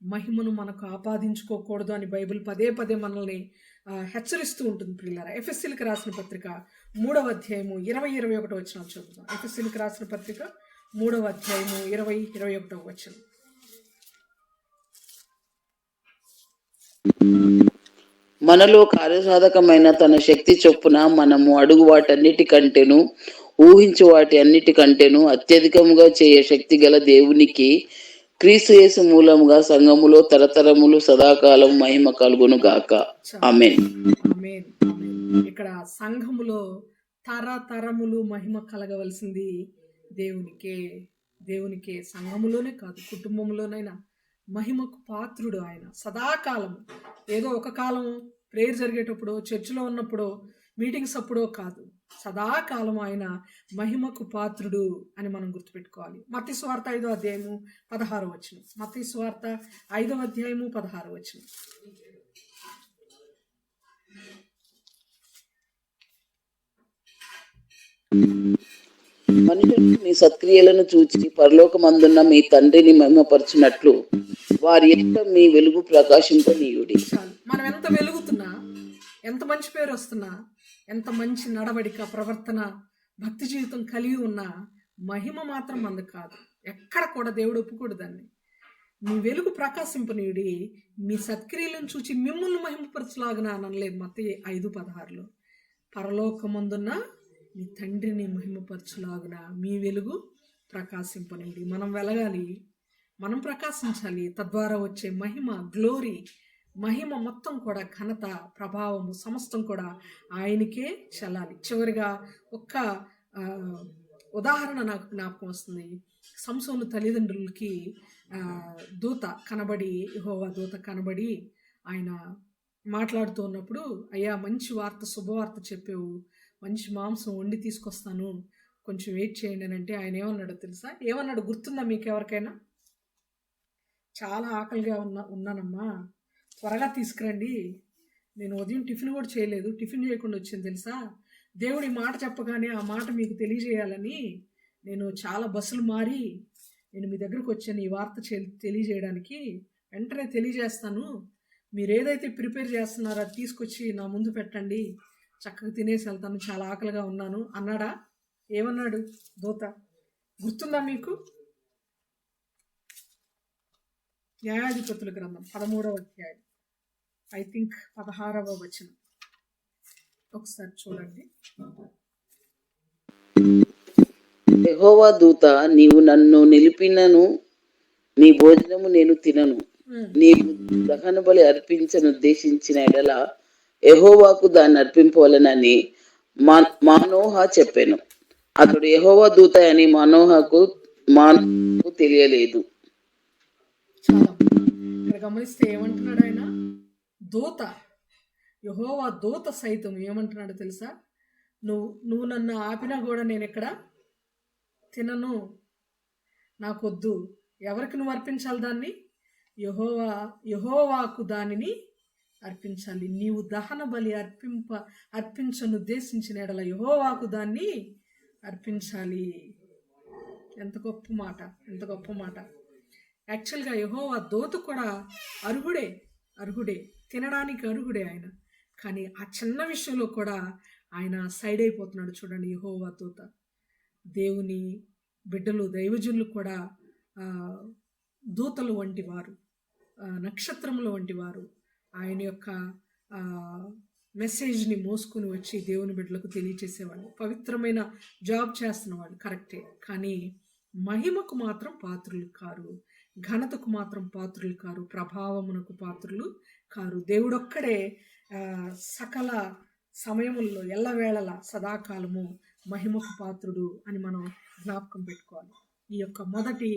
మహిమను మనకు ఆపాదించుకోకూడదు అని బైబిల్ పదే పదే మనల్ని హెచ్చరిస్తూ ఉంటుంది ప్రియులారా. ఎఫెసీలకు రాసిన పత్రిక 3వ అధ్యాయము 20-21 వచనాలు చదువుతాం. ఎఫెసీలకు రాసిన పత్రిక 3వ అధ్యాయము 20-21 వచనం. మనలో కార్యసాధకమైన తన శక్తి చొప్పున మనము అడుగు వాటన్నిటికంటేను ఊహించు వాటి అన్నిటికంటేను అత్యధికముగా చేయ శక్తి గల దేవునికి క్రీస్తు యేసు మూలముగా సంఘములో తరతరములు సదాకాలం మహిమ కలుగును గాక. ఆమేన్. ఆమేన్. ఇక్కడ సంఘములో తరతరములు మహిమ కలగవలసింది దేవునికే. సంఘములోనే కాదు, కుటుంబంలోనైనా మహిమకు పాత్రుడు ఆయన. సదాకాలం, ఏదో ఒక కాలం ప్రేయర్ జరిగేటప్పుడు, చర్చిలో ఉన్నప్పుడు, మీటింగ్స్ అప్పుడో కాదు, సదాకాలం ఆయన మహిమకు పాత్రుడు అని మనం గుర్తుపెట్టుకోవాలి. మత్తయి సువార్త 5వ అధ్యాయము 16వ వచనం. మత్తయి సువార్త 5వ అధ్యాయము 16వ వచనం. మనుషులు మీ సత్క్రియలను చూచి పరలోకమందున్న మీ తండ్రిని మహిమపరచునట్లు వారి యొక్క మీ వెలుగు ప్రకాశింపనీయుడి. మనం ఎంత వెలుగుతున్నా, ఎంత మంచి పేరు వస్తున్నా, ఎంత మంచి నడవడిక, ప్రవర్తన, భక్తి జీవితం కలిగి ఉన్నా మహిమ మాత్రం మంది కాదు. ఎక్కడ కూడా దేవుడు ఒప్పుకోడు దాన్ని. మీ వెలుగు ప్రకాశింపనీయుడి, మీ సత్క్రియలను చూచి మిమ్మల్ని మహిమపరచులాగన అనలేదు మత్తయి 5:16లో. పరలోకమందున్న మీ తండ్రిని మహిమపరచులాగున మీ వెలుగు ప్రకాశింపనీయుడి. మనం వెలగాలి, మనం ప్రకాశించాలి. తద్వారా వచ్చే మహిమ, గ్లోరీ, మహిమ మొత్తం కూడా, ఘనత, ప్రభావము సమస్తం కూడా ఆయనకే చెల్లాలి. చివరిగా ఒక్క ఉదాహరణ నాకు జ్ఞాపకం వస్తుంది. సంసోను తల్లిదండ్రులకి దూత కనబడి, యెహోవా దూత కనబడి ఆయన మాట్లాడుతూ ఉన్నప్పుడు, అయ్యా మంచి వార్త, శుభవార్త చెప్పావు, మంచి మాంసం వండి తీసుకొస్తాను, కొంచెం వెయిట్ చేయండి అని అంటే ఆయన ఏమన్నాడో తెలుసా? ఏమన్నాడు గుర్తుందా మీకు ఎవరికైనా? చాలా ఆకలిగా ఉన్నానమ్మా, త్వరగా తీసుకురండి, నేను ఉదయం టిఫిన్ కూడా చేయలేదు, టిఫిన్ చేయకుండా వచ్చింది తెలుసా. దేవుడి మాట చెప్పగానే ఆ మాట మీకు తెలియజేయాలని నేను చాలా బస్సులు మారి నేను మీ దగ్గరకు వచ్చాను ఈ వార్త తెలియజేయడానికి. వెంటనే తెలియజేస్తాను, మీరు ఏదైతే ప్రిపేర్ చేస్తున్నారో అది తీసుకొచ్చి నా ముందు పెట్టండి, చక్కగా తినేసి వెళ్తాను, చాలా ఆకలిగా ఉన్నాను అన్నాడా? ఏమన్నాడు దూత? గుర్తుందా మీకు? న్యాయాధిపతుల గ్రంథం 13వ అధ్యాయం, ఐ థింక్ 16వ వచనం. ఒకసారి చూడండి. యెహోవా దూత, నీవు నన్ను నిలిపినను నీ భోజనము నేను తినను, నీవు దహన బలి అర్పించనుద్దేశించిన ఎడల యెహోవాకు దాన్ని అర్పింపవలనని మానోహ చెప్పాను. అతడు యెహోవా దూత అని మానోహకు తెలియలేదు. ఇక్కడ గమనిస్తే ఏమంటున్నాడు ఆయన? దూత, యెహోవా దూత సైతం ఏమంటున్నాడు తెలుసా? నువ్వు నన్ను ఆపినా కూడా నేను ఇక్కడ తినను, నాకొద్దు. ఎవరికి నువ్వు అర్పించాలి దాన్ని? యెహోవాకు దానిని అర్పించాలి. నీవు దహన బలి అర్పించను ఉద్దేశించిన ఎడల యెహోవాకు దాన్ని అర్పించాలి. ఎంత గొప్ప మాట, ఎంత గొప్ప మాట. యాక్చువల్గా యెహోవా దూత కూడా అర్హుడే, తినడానికి అర్హుడే ఆయన. కానీ ఆ చిన్న విషయంలో కూడా ఆయన సైడ్ అయిపోతున్నాడు. చూడండి, యెహోవా దూత. దేవుని బిడ్డలు, దైవజనులు కూడా దూతలు వంటి వారు, నక్షత్రముల వంటి వారు. ఆయన యొక్క మెసేజ్ని మోసుకొని వచ్చి దేవుని బిడ్డలకు తెలియచేసేవాళ్ళు. పవిత్రమైన జాబ్ చేస్తున్న వాళ్ళు కరెక్టే, కానీ మహిమకు మాత్రం పాత్రులు కారు, ఘనతకు మాత్రం పాత్రులు కారు, ప్రభావమునకు పాత్రులు కారు. దేవుడొక్కడే సకల సమయముల్లో ఎల్లవేళల సదాకాలము మహిమకు పాత్రుడు అని మనం జ్ఞాపకం పెట్టుకోవాలి. ఈ యొక్క మొదటి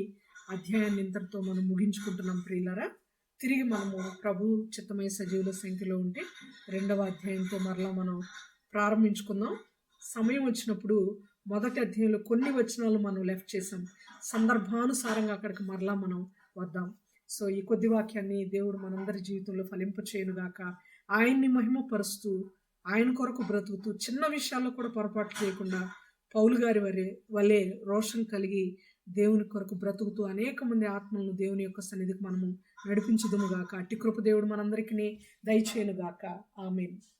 అధ్యాయాన్ని ఇంతటితో మనం ముగించుకుంటున్నాం ప్రియులారా. తిరిగి మనము ప్రభు చిత్తమయ సజీవుల సంఖ్యలో ఉంటే 2వ అధ్యాయంతో మరలా మనం ప్రారంభించుకుందాం. సమయం వచ్చినప్పుడు మొదటి అధ్యాయంలో కొన్ని వచనాలు మనం లెఫ్ట్ చేసాం, సందర్భానుసారంగా అక్కడికి మరలా మనం వద్దాం. సో ఈ కొద్ది వాక్యాన్ని దేవుడు మనందరి జీవితంలో ఫలింపచేయునుగాక. ఆయన్ని మహిమపరుస్తూ ఆయన కొరకు బ్రతుకుతూ చిన్న విషయాల్లో కూడా పొరపాటు చేయకుండా పౌలు గారి వలె రోషం కలిగి దేవుని కొరకు బ్రతుకుతూ అనేక మంది ఆత్మలను దేవుని యొక్క సన్నిధికి మనము నడిపించుదుము గాక. అట్టి కృప దేవుడు మనందరికీ దయచేయును గాక. ఆమేన్.